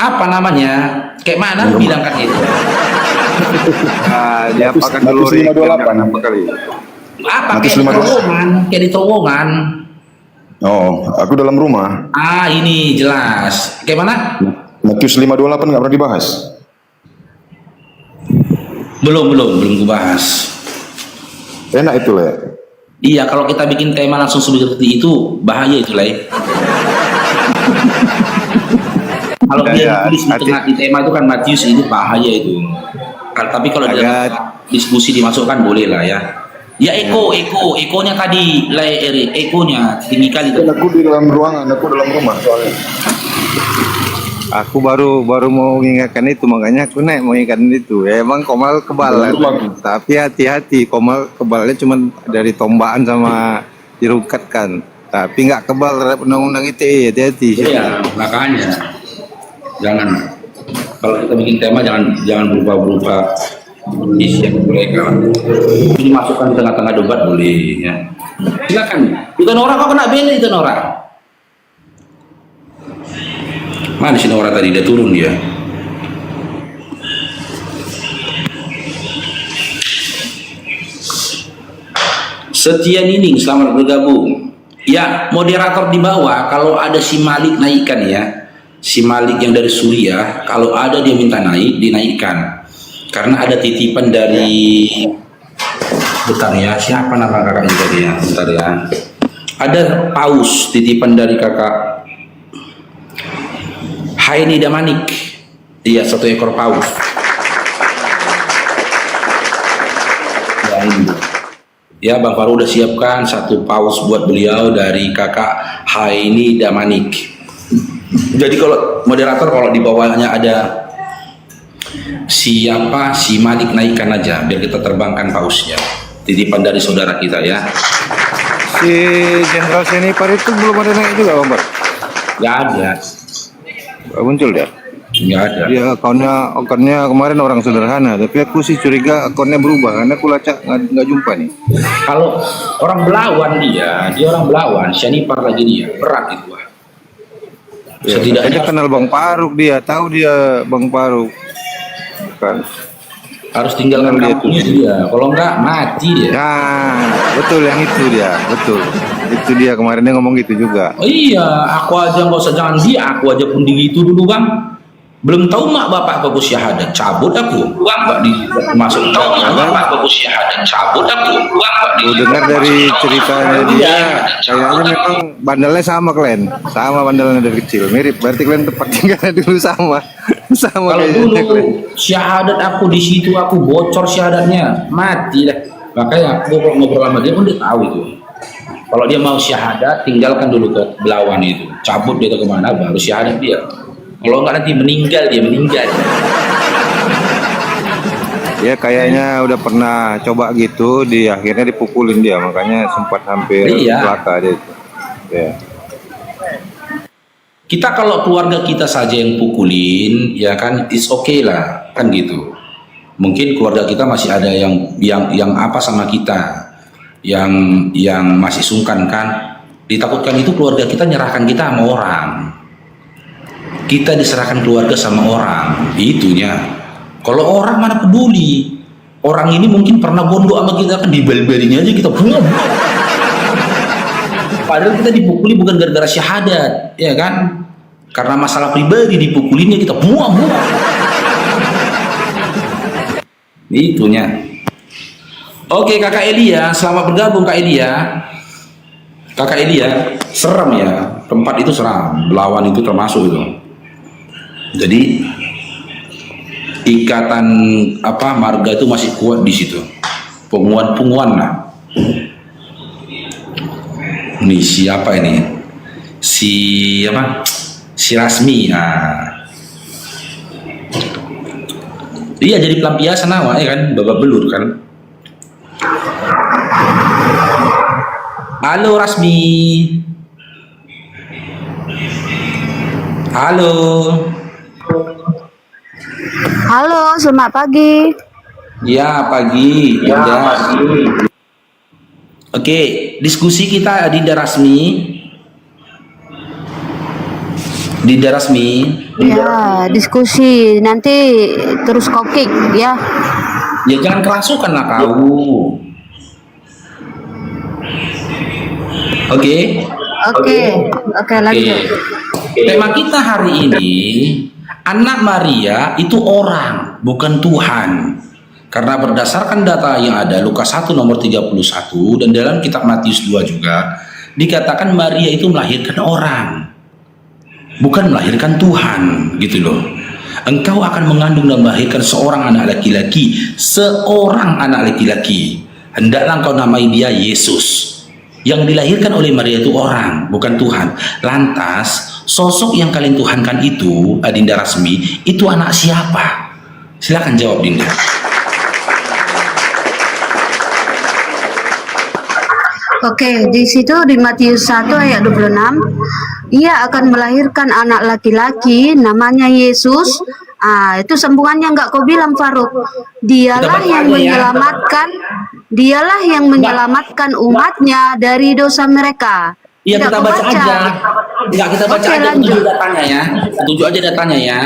apa namanya? Kayak mana lu bilang kan itu? Dia pakai dulu 528 apa kali? Apa Matus kayak di 528. terowongan, kayak di terowongan. Oh, aku dalam rumah. Ah, ini jelas. Kayak mana? Matius 528 nggak pernah dibahas. Belum kubahas. Enak itu lah. Iya, kalau kita bikin tema langsung seperti itu bahaya itu lah. Kalau dia ditulis di tengah di tema itu kan Matius, itu bahaya itu. Tapi kalau dalam diskusi dimasukkan boleh lah ya. Ya ekonya tadi lah, ekonya tinggi kali tuh. Aku di dalam ruangan, aku dalam rumah soalnya. Aku baru mau mengingatkan itu, makanya aku mau ingatkan itu. Emang Komal kebal, tapi hati-hati, Komal kebalnya cuma dari tombaan sama dirungkatkan, tapi nggak kebal terhadap undang-undang ITE. Hati-hati. Iya, makanya jangan, kalau kita bikin tema jangan berubah-ubah isi yang mereka. Ini masukkan di tengah-tengah debat boleh ya. Silakan. Itu Nora, kok kena bela itu Nora? Mana si Nora tadi? Dia turun dia. Setia Nining, selamat bergabung. Ya, moderator di bawah, kalau ada si Malik naikkan ya. Si Malik yang dari Suriah, kalau ada dia minta naik, dinaikkan. Karena ada titipan dari, bentar ya, siapa nama kakaknya tadi ya? Bentar ya. Ada paus titipan dari kakak Haini Damanik. Iya, 1 ekor paus. Ya, ini. Ya, Bang Faru udah siapkan 1 paus buat beliau dari kakak Haini Damanik. Jadi kalau moderator, kalau di bawahnya ada siapa, si Malik naikkan aja biar kita terbangkan pausnya. Titipan dari saudara kita ya. Si Jenderal Senipar itu belum ada naik juga, Bang Bar? Gak ada. Gak muncul dia? Nggak ada. Dia akunnya kemarin orang sederhana, tapi aku sih curiga akunnya berubah karena aku lacak nggak jumpa nih. Kalau orang Belawan dia orang Belawan, Senipar lagi dia, berat itu. Ya, setidaknya kenal Bang Faruk, dia tahu dia Bang Faruk kan. Harus tinggalkan kampungnya dia, kalau enggak mati dia. Nah, betul yang itu dia, betul. Itu dia kemarin dia ngomong gitu juga. Oh iya, aku aja nggak usah, jangan dia, aku aja pun gitu dulu Bang. Belum tahu mak bapak aku syahadat, cabut aku. Uang Pak di masuk tahu mak bapak aku syahadat, cabut aku. Uang Pak di. Dengar dari ceritanya dia, kayaknya memang bandelnya sama kalian, sama bandelnya dari kecil, mirip. Berarti kalian tempat tinggalnya dulu sama. Sama kalau dulu kalian. Syahadat aku di situ, aku bocor syahadatnya, mati dah. Makanya aku kalau ngobrol sama dia pun dia tahu itu. Kalau dia mau syahadat, tinggalkan dulu ke Belawan itu, cabut dia ke kemana, baru syahadat dia. Kalau enggak nanti meninggal dia, meninggal. Ya kayaknya udah pernah coba gitu, di akhirnya dipukulin dia, makanya sempat hampir celaka dia itu. Ya. Kita kalau keluarga kita saja yang pukulin, ya kan, it's okay lah, kan gitu. Mungkin keluarga kita masih ada yang apa sama kita, yang masih sungkan kan. Ditakutkan itu keluarga kita nyerahkan kita sama orang. Kita diserahkan keluarga sama orang, itunya. Kalau orang mana peduli. Orang ini mungkin pernah gondok sama kita, kan dibel-belinya aja kita buang. Padahal kita dipukuli bukan gara-gara syahadat, ya kan? Karena masalah pribadi dipukulinnya kita buang. Itunya. Oke, Kakak Elia, selamat bergabung Kak Elia. Kakak Elia, serem ya. Tempat itu seram, Belawan itu termasuk itu. Jadi ikatan marga itu masih kuat di situ. Punguan-punguan lah. Ini siapa ini? Si Rasmi. Nah. Iya, jadi pelampiasan awak ya kan, babak belur kan. Halo Rasmi. Halo. Halo, selamat pagi. Ya, pagi. Oke, diskusi kita Adinda Rasmi. Dinda Rasmi. Ya, diskusi nanti terus kokik ya. Ya jangan kerasukan lah kau. Oke. Oke, lanjut. Tema kita hari ini, anak Maria itu orang, bukan Tuhan. Karena berdasarkan data yang ada, Lukas 1 nomor 31 dan dalam kitab Matius 2 juga dikatakan Maria itu melahirkan orang, bukan melahirkan Tuhan, gitu loh. Engkau akan mengandung dan melahirkan seorang anak laki-laki, hendaklah engkau namai dia Yesus. Yang dilahirkan oleh Maria itu orang, bukan Tuhan. Lantas sosok yang kalian tuhankan itu, Dinda Rasmi, itu anak siapa? Silakan jawab, Dinda. Oke, di situ di Matius 1 ayat 26, ia akan melahirkan anak laki-laki namanya Yesus. Itu sambungannya enggak kau bilang, Faruk. Dialah yang menyelamatkan, dialah yang menyelamatkan umatnya dari dosa mereka. Iya, kita baca aja. Enggak, kita baca aja lanjut. datanya ya. Tujuh aja datanya ya.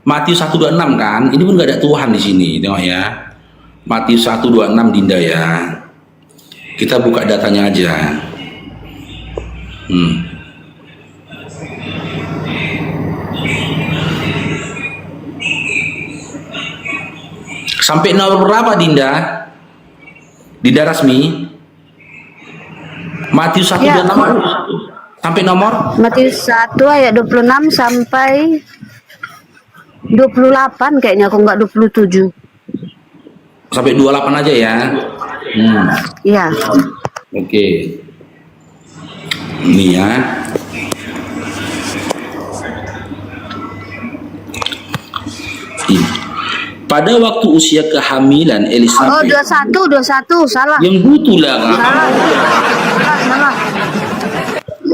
Matius 1:26 kan. Ini pun enggak ada Tuhan di sini, tengok ya. Matius 1:26 Dinda ya. Kita buka datanya aja. Sampai nomor berapa, Dinda? Dinda Rasmi? Matius 1:26 sampai nomor? Matius 1 ayat 26 sampai 28 kayaknya, aku enggak 27. Sampai 28 aja ya. Iya. Oke. Ini ya. Ini. Pada waktu usia kehamilan Oh, Elizabeth. 21, salah. Yang butuh lah. Salah.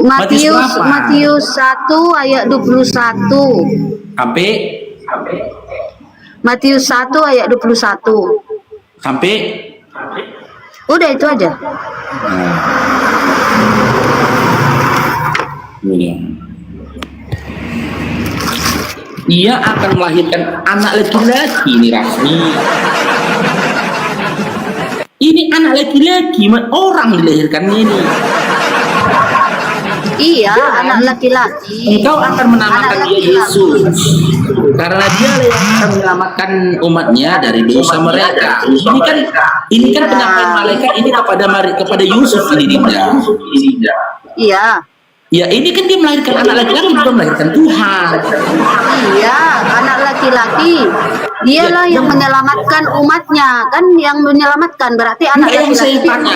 Matius berapa? Matius 1 ayat 21. Sampai Matius 1 ayat 21. sampai Udah itu aja. Ini. Ia akan melahirkan anak laki-laki, ini Rasmi. Ini anak laki-laki, orang dilahirkan ini. Iya, anak laki-laki. Engkau akan menamakan dia Yesus, karena dia yang akan menyelamatkan umatnya dari dosa mereka. Ini kan penyampaian malaikat ini kepada Yusuf ini, Dinda. Iya. Ya, ini kan dia melahirkan anak laki-laki, bukan melahirkan Tuhan. Iya, anak laki-laki. Dialah yang menyelamatkan umatnya, kan yang menyelamatkan berarti anak Yang saya laki-laki.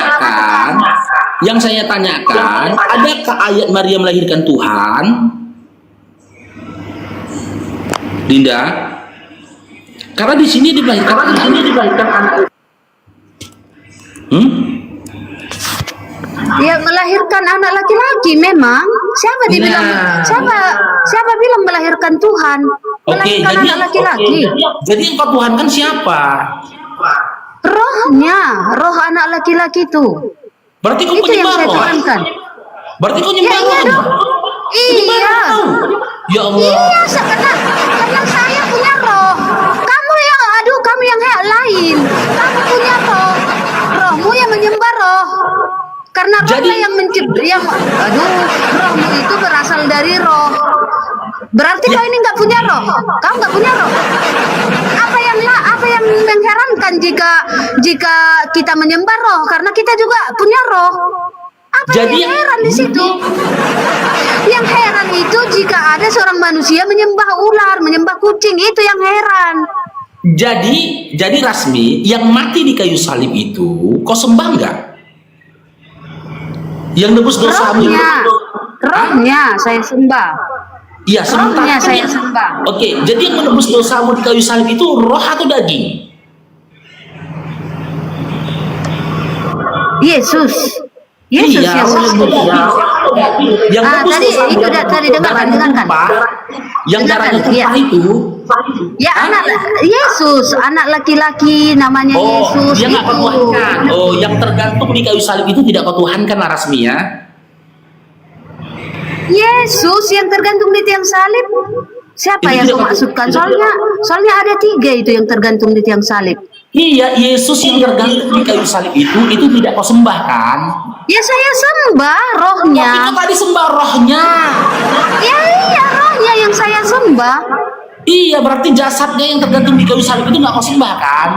tanyakan, adakah ayat Maria melahirkan Tuhan? Dinda? Karena di sini dilahirkan anak. Dia melahirkan anak laki-laki memang. Siapa dibilang? Siapa bilang melahirkan Tuhan? Melahirkan anak laki-laki. Jadi yang kau tuhankan siapa? Rohnya, roh anak laki-laki itu. Berarti kau Itu yang penyembah saya roh. tuhankan. Berarti kau Ya nyembah iya roh. dong. Iya. Ya Allah. Iya, karena saya punya roh. Kamu yang lain. Kamu punya roh. Rohmu yang menyembah roh. Karena rohnya rohmu itu berasal dari roh. Berarti kau ini nggak punya roh. Kau nggak punya roh. Apa yang mengherankan jika kita menyembah roh? Karena kita juga punya roh. Yang heran di situ? Yang heran itu jika ada seorang manusia menyembah ular, menyembah kucing, itu yang heran. Jadi Rasmi, yang mati di kayu salib itu kau sembah enggak? Yang nebus dosamu itu. Rohnya saya sembah. Iya, Rohnya saya sembah. Oke, jadi yang menebus dosamu di kayu salib itu roh atau daging? Yesus yang menebus. Yang menebus tadi dosamu itu tadi dengarkan. Yang darahnya tumpah itu. Ya, Yesus, anak laki-laki namanya Yesus. Dia nggak kau tuhankan. Yang tergantung di kayu salib itu tidak kau tuhankan lah, Rasmi ya. Yesus yang tergantung di tiang salib. Siapa Itu yang tidak- kau maksudkan? Soalnya ada 3 itu yang tergantung di tiang salib. Iya, Yesus yang tergantung di kayu salib itu tidak kau sembah kan? Ya saya sembah rohnya. Tapi kau tadi sembah rohnya. Ya iya rohnya yang saya sembah. Iya, berarti jasadnya yang tergantung di kayu salib itu nggak kau sembah kan?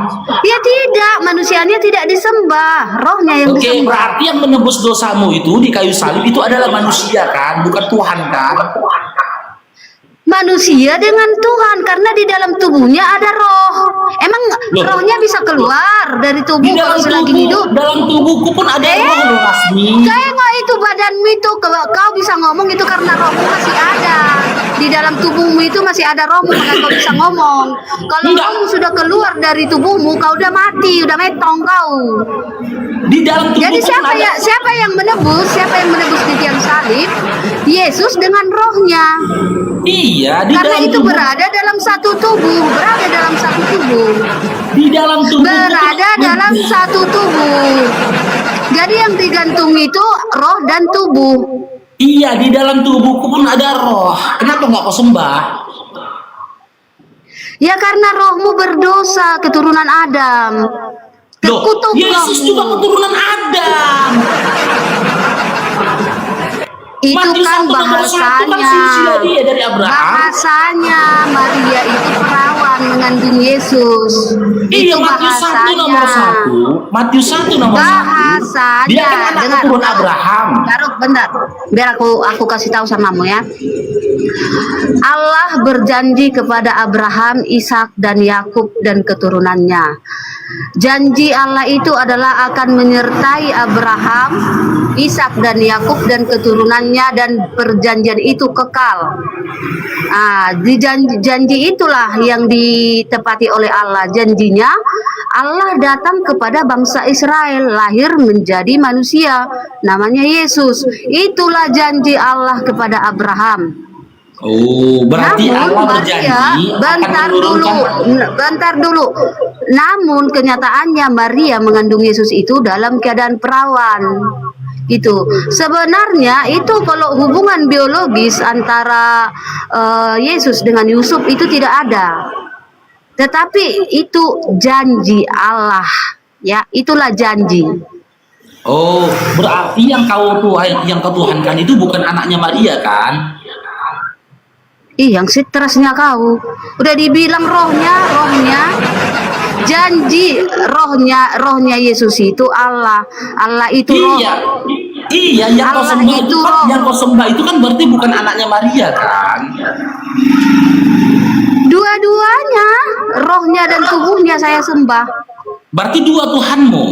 Ya tidak, manusianya tidak disembah, rohnya yang Oke, disembah. berarti yang menebus dosamu itu di kayu salib itu adalah manusia kan, bukan Tuhan kan? Manusia dengan Tuhan karena di dalam tubuhnya ada roh. Emang Loh. rohnya bisa keluar dari tubuh Di kalau selagi hidup? dalam tubuhku pun ada roh loh, Rasmi. Kayak nggak itu badanmu itu kau bisa ngomong itu karena rohmu masih ada di dalam tubuhmu itu masih ada rohmu maka kau bisa ngomong. Kalau Enggak. rohmu sudah keluar dari tubuhmu kau udah mati udah metong kau. Di dalam tubuh Jadi siapa yang menebus di tiang salib? Yesus dengan rohnya. Iya, di Karena dalam itu tubuh, berada dalam satu tubuh. di dalam tubuh Berada dalam satu tubuh. Jadi yang digantung itu roh dan tubuh. Iya, di dalam tubuhku pun ada roh. Kenapa nggak kau sembah? Ya karena rohmu berdosa keturunan Adam. Loh, Terkutuk Yesus rohmu. juga keturunan Adam. Itu Matius kan 1 nomor 1 kan bahasanya. silsilah dia dari Abraham. Bahasanya Maria itu perawan mengandung Yesus. Iya, Itu Matius 1 nomor bahasanya. 1. Matius 1 nomor 1. Bahasanya. Dia kan anak Dengar, keturunan kau. Abraham. Bentar. Biar aku kasih tahu samamu ya. Allah berjanji kepada Abraham, Ishak dan Yakub dan keturunannya. Janji Allah itu adalah akan menyertai Abraham, Ishak dan Yakub dan keturunannya dan perjanjian itu kekal. Di janji itulah yang ditepati oleh Allah. Janjinya Allah datang kepada bangsa Israel, lahir menjadi manusia, namanya Yesus. Itulah janji Allah kepada Abraham. Oh, berarti Allah berjanji akan menurunkan. bentar dulu. Namun kenyataannya Maria mengandung Yesus itu dalam keadaan perawan. Itu sebenarnya itu kalau hubungan biologis antara Yesus dengan Yusuf itu tidak ada. Tetapi itu janji Allah. Ya, itulah janji. Oh, berarti yang kau tuhankan itu bukan anaknya Maria kan? Yang stresnya kau. Udah dibilang rohnya. Janji rohnya Yesus itu Allah. Allah itu roh. Iya, yang kau Allah sembah itu itu kan, roh. yang kau sembah itu kan berarti bukan anaknya Maria kan? Dua-duanya, rohnya dan tubuhnya saya sembah. Berarti dua Tuhanmu.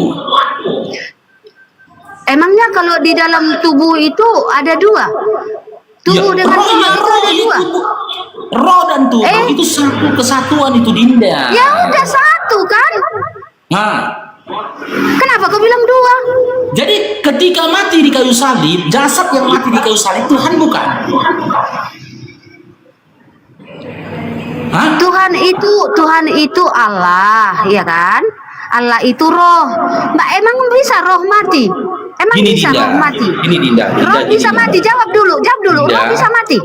Emangnya kalau di dalam tubuh itu ada dua? Tubuh dengan roh, tubuh ya, itu roh ada itu dua? roh dan tubuh itu satu kesatuan itu Dinda. Ya udah satu kan? Nah, Kenapa kau bilang dua? jadi ketika mati di kayu salib, jasad yang mati di kayu salib Tuhan bukan? Hah? Tuhan itu Allah, ya kan? Allah itu roh. Mbak, emang bisa roh mati? Emang Gini bisa Dinda, roh mati? Gini Dinda, Roh gini, bisa Dinda. mati? Jawab dulu. Dinda. Roh bisa mati?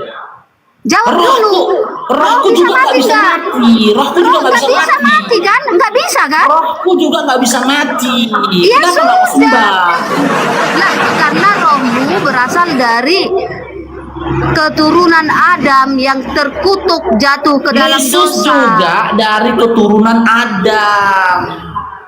Jawab dulu. Rohku juga nggak bisa nggak? mati. Rohku juga Roh nggak nggak bisa mati kan? Nggak bisa kan? Rohku juga nggak bisa mati. Ya Kenapa nggak kau sudah. sembah? Lah, karena rohmu berasal dari keturunan Adam yang terkutuk jatuh ke dalam Yesus dosa. juga dari keturunan Adam.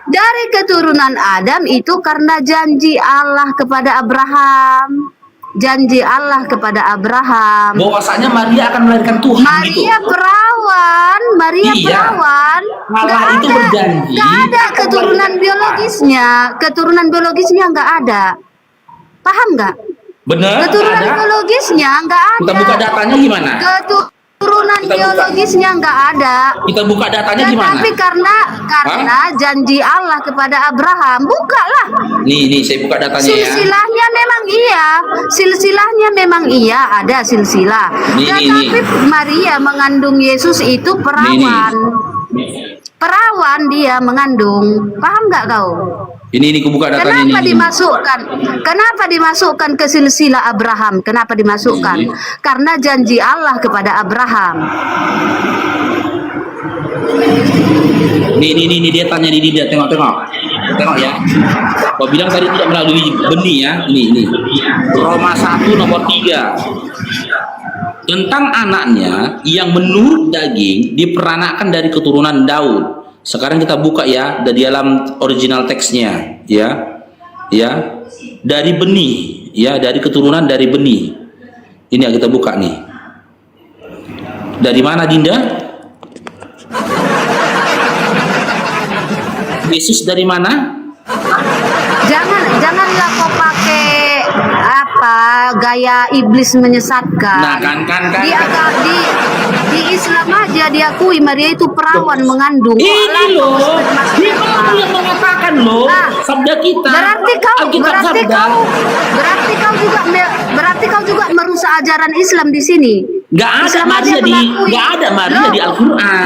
Dari keturunan Adam itu karena janji Allah kepada Abraham. Janji Allah kepada Abraham. Bahwasanya Maria akan melahirkan Tuhan gitu. Maria perawan. Iya. Allah Nggak itu ada. berjanji. Nggak ada keturunan biologisnya. Keturunan biologisnya nggak ada. Paham nggak? Bener? Keturunan Ada? biologisnya nggak ada. Kita buka datanya gimana? Keturunan Kita buka. biologisnya nggak ada. Kita buka datanya gimana? Tetapi karena janji Allah kepada Abraham, bukalah. Nih, saya buka datanya ya. Silsilahnya memang iya. Silsilahnya memang iya, ada silsilah. Nih. Tetapi Maria mengandung Yesus itu perawan. Perawan dia mengandung. Paham nggak kau? Ini kubuka datanya Kenapa ini. dimasukkan? Kenapa dimasukkan ke silsilah Abraham? Kenapa dimasukkan? Karena janji Allah kepada Abraham. Nih dia tanya di dia, tengok ya. Kau bilang tadi tidak melalui benih ya. Ini Roma 1 nomor 3 tentang anaknya yang menurut daging diperanakan dari keturunan Daud. Sekarang kita buka ya di dalam original teksnya ya dari benih ya, dari keturunan dari benih. Ini yang kita buka nih. Dari mana Dinda? Yesus dari mana? Janganlah kau pakai gaya iblis menyesatkan. Nah kan. Di Islam aja diakui Maria itu perawan mengandung. Ini loh, dia yang mengatakan loh, sabda kita. Berarti kau juga merusak ajaran Islam di sini. Nggak ada Maria di Al-Quran.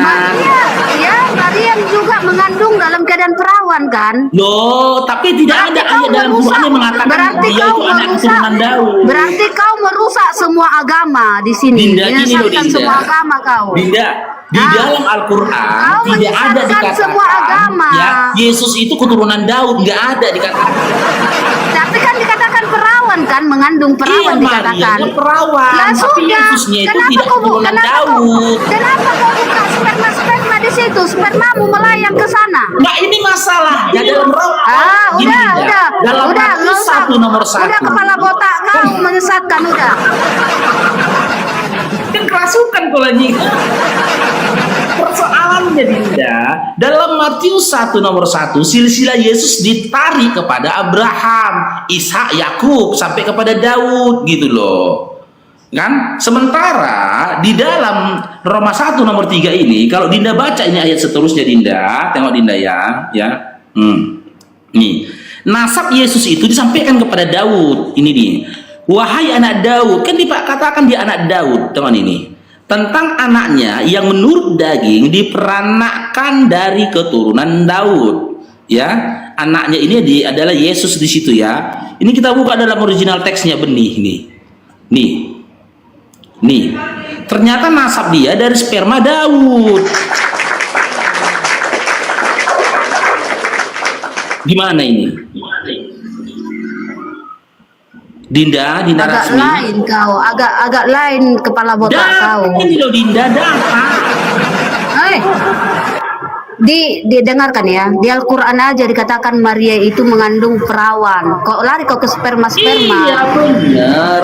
Maria juga mengandung dalam keadaan perawan kan? Loh, tapi tidak ada ayat dalam Quran yang mengatakan dia itu anak keturunan Daud. Berarti kau merusak semua agama di sini. Dinda, gini loh Dinda. Semua agama kau. Dinda, di dalam Al-Quran tidak ada dikatakan semua agama. Ya, Yesus itu keturunan Daud, nggak ada dikatakan. Tapi kan dikatakan perawan kan, mengandung perawan dikatakan. Maria perawan, lah tapi sudah. Yesusnya itu tidak keturunan Daud. Kenapa kau buka sperma di situ? Spermamu melayang ke sana. Nah ini masalah ya dalam roh. Udah. Dalam Matius 1 nomor 1. Udah kepala botak kau menyesatkan udah. Kan kerasukan kau lagi. Persoalannya Dinda, dalam Matius 1 nomor 1 silsilah Yesus ditarik kepada Abraham, Ishak, Yakub sampai kepada Daud gitu loh. Kan? Sementara di dalam Roma 1 nomor 3 ini kalau Dinda baca ini ayat seterusnya Dinda, tengok Dinda ya. Nih. Nasab Yesus itu disampaikan kepada Daud. Ini nih. Wahai anak Daud, kan dikatakan dia anak Daud, teman ini. Tentang anaknya yang menurut daging diperanakkan dari keturunan Daud. Ya, anaknya ini adalah Yesus di situ ya. Ini kita buka dalam original teksnya benih nih. Nih, ternyata nasab dia dari sperma Daud. Gimana ini? Dinda agak Rasmi. Lain kau, agak lain kepala botak kau. Ini loh Dinda, data. Didengarkan ya, di Al-Quran aja dikatakan Maria itu mengandung perawan. Kok lari kau ke sperma? Iya benar.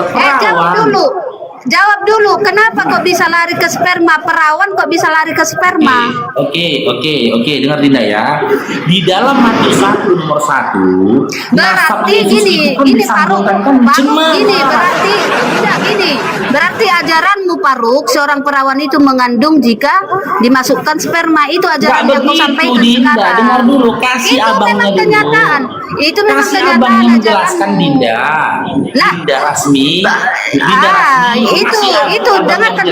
Jawab dulu, kenapa kok bisa lari ke sperma? Perawan kok bisa lari ke sperma? Oke, dengar Dinda ya. Di dalam Matius 1 nomor 1, berarti gini Faruk, berarti ajaranmu Faruk, seorang perawan itu mengandung jika dimasukkan sperma, itu ajaran yang kau sampaikan Dinda, sekarang. Dengar dulu, kasih Itu abangnya memang dulu. kenyataan. Itu memang Kasih kenyataan abangnya menjelaskan ajaranmu. Dinda. Lah. Dinda Rasmi. Dinda Rasmi. Itu dengarkan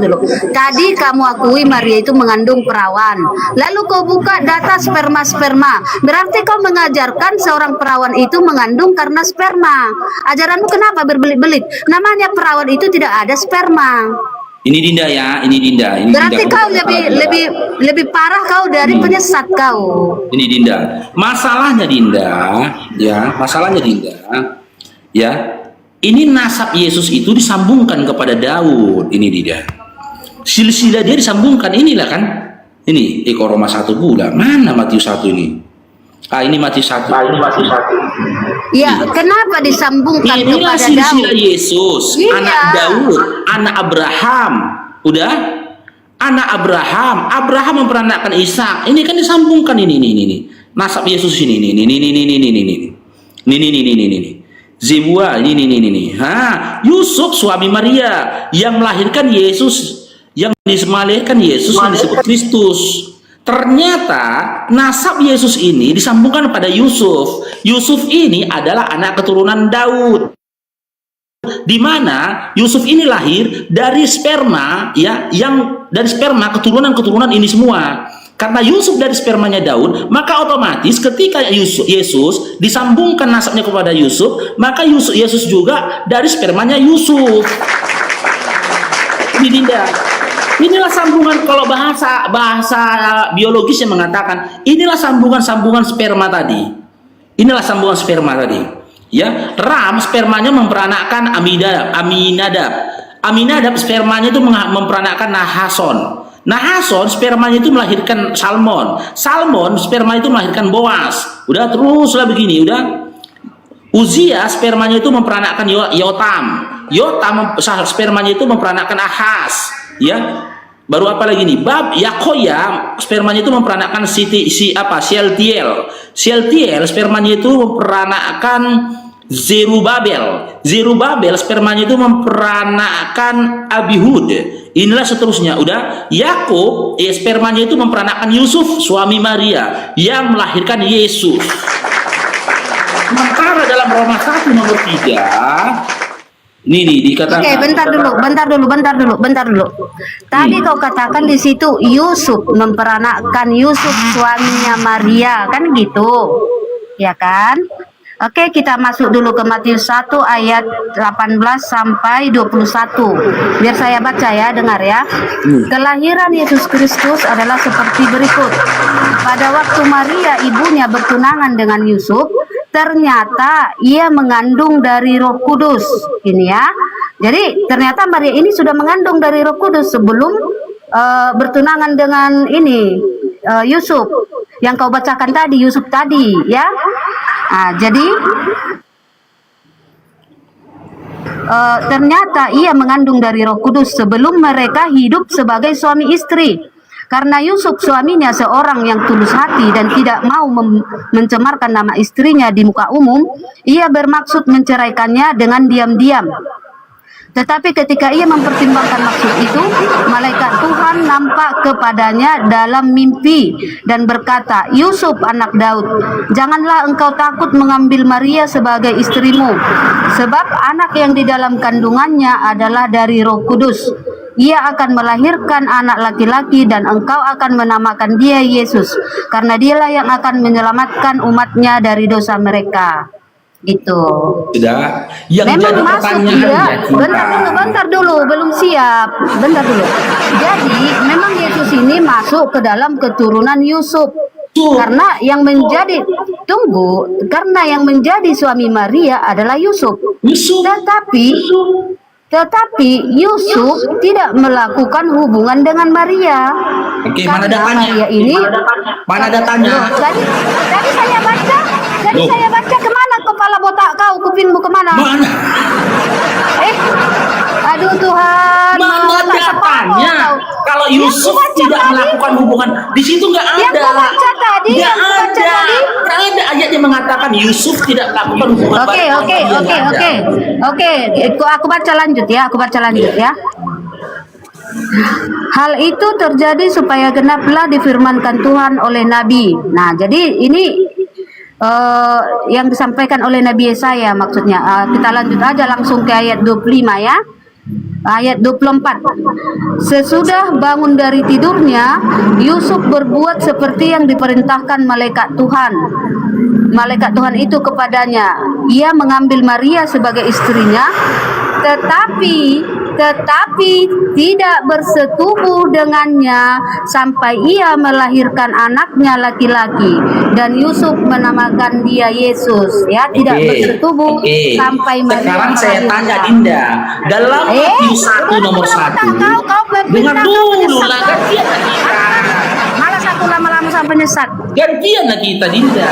dulu. Tadi kamu akui Maria itu mengandung perawan. Lalu kau buka data sperma. Berarti kau mengajarkan seorang perawan itu mengandung karena sperma. Ajaranmu kenapa berbelit-belit? Namanya perawan itu tidak ada sperma. Ini Dinda ya, ini Dinda. Berarti kau lebih parah kau dari penyesat kau. Ini Dinda. Masalahnya Dinda, ya. Ini nasab Yesus itu disambungkan kepada Daud. Ini Dinda. Silsilah dia disambungkan, inilah kan. Ini Roma 1 pula. Mana Matius 1 ini? Ini Matius 1. Ya, kenapa disambungkan Inilah kepada silsilah Daud? Yesus, Iya. anak Daud, anak Abraham. Udah? Anak Abraham. Abraham memperanakkan Ishak. Ini kan disambungkan ini. Nasab Yesus ini. Ini. Zebua ini. Yusuf suami Maria yang melahirkan Yesus, yang melahirkan Yesus yang disebut Kristus. Ternyata nasab Yesus ini disambungkan pada Yusuf. Yusuf ini adalah anak keturunan Daud. Di mana Yusuf ini lahir dari sperma ya, yang dari sperma keturunan ini semua. Karena Yusuf dari spermanya Daud, maka otomatis ketika Yesus disambungkan nasabnya kepada Yusuf, maka Yesus juga dari spermanya Yusuf. Ini Dinda. Inilah sambungan, kalau bahasa biologis yang mengatakan, inilah sambungan sperma tadi. Inilah sambungan sperma tadi. Ya, Ram spermanya memperanakkan Aminadab spermanya itu memperanakkan Nahason. Nahason spermanya itu melahirkan Salmon. Salmon sperma itu melahirkan Boas. Udah teruslah begini, udah. Uzia spermanya itu memperanakkan Yotam. Yotam spermanya itu memperanakkan Ahaz. Ya. Baru apa lagi nih? Bab Yakoya spermanya itu memperanakkan Shealtiel. Shealtiel spermanya itu memperanakkan Zerubabel. Zerubabel spermanya itu memperanakkan Abihud. Inilah seterusnya. Udah. Yakub spermanya itu memperanakkan Yusuf suami Maria yang melahirkan Yesus. Sementara dalam Roma 1 nomor 3 ini nih dikatakan. Oke, bentar dulu. Tadi kau katakan di situ Yusuf memperanakkan Yusuf suaminya Maria, kan gitu, ya kan? Oke, kita masuk dulu ke Matius 1 ayat 18 sampai 21. Biar saya baca ya, dengar ya. Kelahiran Yesus Kristus adalah seperti berikut. Pada waktu Maria ibunya bertunangan dengan Yusuf, ternyata ia mengandung dari Roh Kudus. Ini ya. Jadi ternyata Maria ini sudah mengandung dari Roh Kudus sebelum bertunangan dengan ini Yusuf yang kau bacakan tadi, Yusuf tadi, ya. Nah, jadi ternyata ia mengandung dari Roh Kudus sebelum mereka hidup sebagai suami istri. Karena Yusuf suaminya seorang yang tulus hati dan tidak mau mencemarkan nama istrinya di muka umum, ia bermaksud menceraikannya dengan diam-diam. Tetapi ketika ia mempertimbangkan maksud itu, malaikat Tuhan nampak kepadanya dalam mimpi dan berkata, Yusuf anak Daud, janganlah engkau takut mengambil Maria sebagai istrimu, sebab anak yang di dalam kandungannya adalah dari Roh Kudus. Ia akan melahirkan anak laki-laki dan engkau akan menamakan dia Yesus, karena dialah yang akan menyelamatkan umatnya dari dosa mereka. Gitu. Sudah. Yang Memang jadi masuk pertanyaan dia. Bentar dulu, belum siap. Bentar dulu. Jadi memang Yesus ini masuk ke dalam keturunan Yusuf. Karena yang menjadi karena yang menjadi suami Maria adalah Yusuf. Tetapi Yusuf tidak melakukan hubungan dengan Maria. Oke, Karena mana datanya? Maria ini Mana datanya? Tadi saya baca. Saya baca kemana kepala botak kau? Kupingmu kemana? Mana? Aduh Tuhan. Mana datanya? Kalau Yusuf tidak melakukan hubungan, di situ nggak ada. Yang kau baca tadi, Nggak ada. Nggak ada ayat yang mengatakan Yusuf tidak melakukan hubungan. Oke. Aku baca lanjut ya. Hal itu terjadi supaya genaplah difirmankan Tuhan oleh Nabi. Nah, jadi ini yang disampaikan oleh Nabi Yesaya maksudnya. Kita lanjut aja langsung ke ayat 25 ya. Ayat 24. Sesudah bangun dari tidurnya, Yusuf berbuat seperti yang diperintahkan malaikat Tuhan. Malaikat Tuhan itu kepadanya. Ia mengambil Maria sebagai istrinya, tetapi tidak bersetubuh dengannya sampai ia melahirkan anaknya laki-laki, dan Yusuf menamakan dia Yesus. Ya, tidak bersetubuh sampai Maria. Sekarang saya tanya Dinda, dalam Matius 1 nomor 1. Dengar dulu lah, gantian kita. Malah satu lama-lama sampai nyesat. Gantian lagi kita Dinda.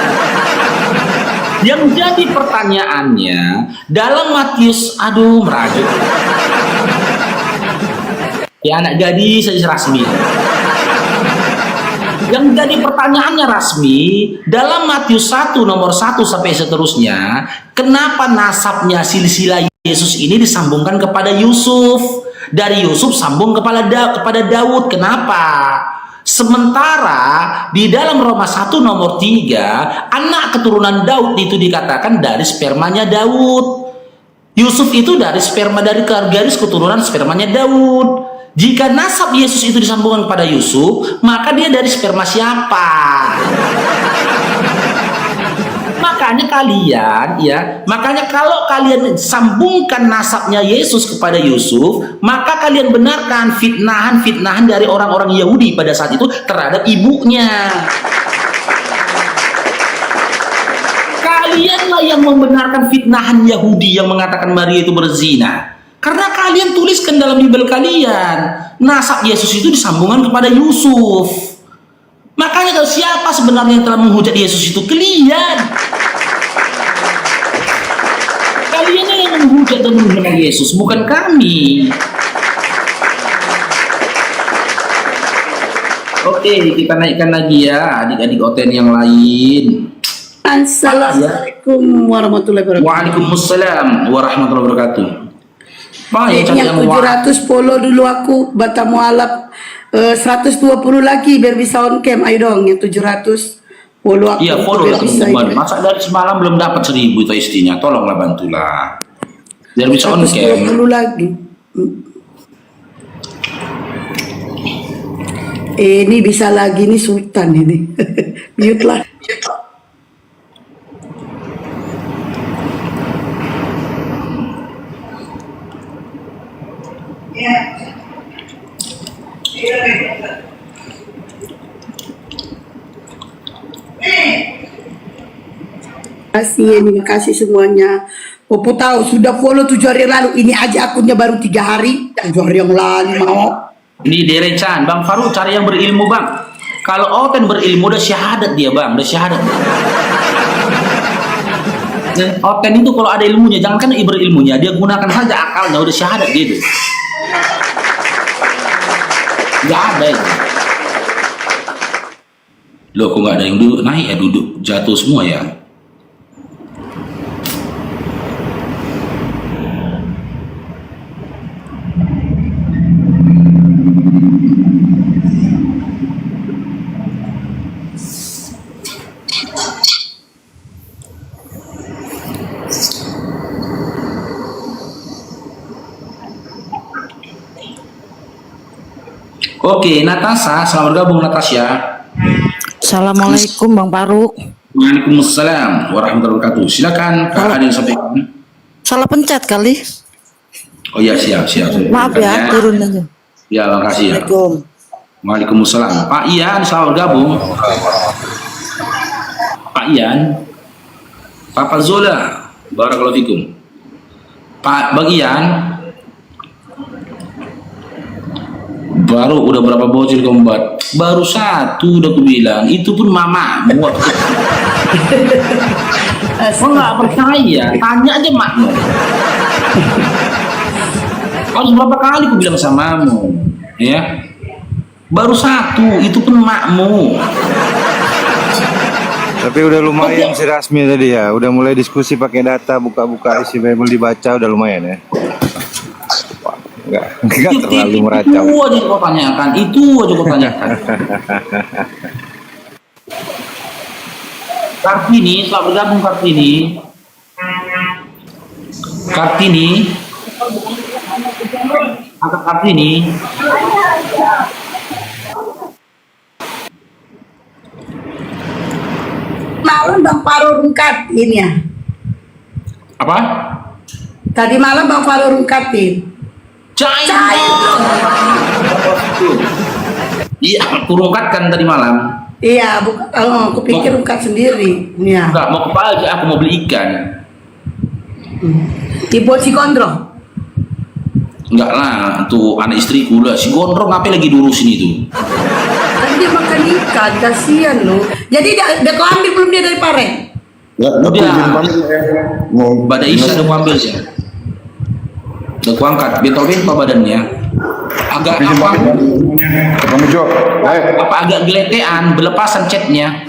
Yang jadi pertanyaannya dalam Matius, merajuk. Ya anak gadis saja rasmi. Yang jadi pertanyaannya rasmi dalam Matius 1 nomor 1 sampai seterusnya, kenapa nasabnya silsilah Yesus ini disambungkan kepada Yusuf? Dari Yusuf sambung kepada Daud. Kenapa? Sementara di dalam Roma 1 nomor 3, anak keturunan Daud itu dikatakan dari spermanya Daud. Yusuf itu dari garis keturunan spermanya Daud. Jika nasab Yesus itu disambungkan kepada Yusuf, maka dia dari sperma siapa? Makanya kalian makanya kalau kalian sambungkan nasabnya Yesus kepada Yusuf, maka kalian benarkan fitnahan dari orang-orang Yahudi pada saat itu terhadap ibunya. Kalianlah yang membenarkan fitnahan Yahudi yang mengatakan Maria itu berzina. Karena kalian tuliskan dalam Bible kalian, nasab Yesus itu disambungkan kepada Yusuf. Makanya kalau siapa sebenarnya yang telah menghujat Yesus itu? Kalian. Kalian yang menghujat dan menghina Yesus, bukan kami. Oke, kita naikkan lagi ya adik-adik OTN yang lain. Assalamualaikum warahmatullahi wabarakatuh. Waalaikumsalam warahmatullahi wabarakatuh. Pak, Yang 700 polo dulu aku bata mualaf 120 lagi biar bisa on cam. Ayo dong yang 700 polo aku. Iya, follow biar lah bisa teman-teman. ini. Masa dari semalam belum dapat 1000 itu istrinya. Tolonglah bantulah. Biar bisa on cam. 120 lagi. Ini bisa lagi nih Sultan ini. Mute lah. Terima kasih semuanya. Popo tahu sudah follow 7 hari lalu. Ini aja akunnya baru 3 hari. 7 hari yang lalu mau. Ini Derecan, Bang Faru cari yang berilmu Bang. Kalau Oten berilmu udah syahadat dia Bang, udah syahadat. Dan Oten itu kalau ada ilmunya, jangankan berilmunya, dia gunakan saja akalnya, udah syahadat dia itu. Gak ada itu. Loh kok gak ada yang duduk naik ya, duduk jatuh semua ya. Oke, Natasha, selamat bergabung Natasha. Assalamualaikum Bang Faruk. Waalaikumsalam warahmatullahi wabarakatuh. Silakan Kak ada yang sampaikan. Salah pencet kali. Oh ya, siap. Maaf ya, turun aja. Ya, makasih ya. Assalamualaikum. Waalaikumsalam. Pak Ian, selamat bergabung. Pak Ian. Papa Zola, barakallahu fikum. Bang Ian. Baru udah berapa bocil kombat? Baru 1 udah aku bilang. Itu pun mama buat. Kok nggak percaya? Tanya aja makmu. Harus berapa kali aku bilang samamu, ya? Baru 1, itu pun makmu. Tapi udah lumayan si Rasmi tadi ya, udah mulai diskusi pakai data, buka-buka isi Bible dibaca, udah lumayan ya. Enggak terlalu meracau. Itu aja kau tanyakan, Kartini, selamat bergabung Kartini. Angkat Kartini. Malam Bang Faro rungkatin ya. Apa? Tadi malam Bang Faro rungkatin. Cair. Iya, aku rungkatkan tadi malam. Iya, bukan. Aku pikir rungkat sendiri. Iya. Enggak, mau ke pagi, aku mau beli ikan. Ibu si Gondrong. Enggak lah, tuh anak istriku lah. Si Gondrong ngapain lagi diurusin itu? Kan dia makan ikan, kasihan loh. Jadi dia kau ambil belum dia dari Pareng? Ya, aku Udah. izin pamit ya. Mau Pada Isa udah aku ambil ya. Udah aku angkat, bentol-bentol badannya. Agak izin apa, pamit ya. Kamu Jo. apa agak geletean, berlepasan catnya.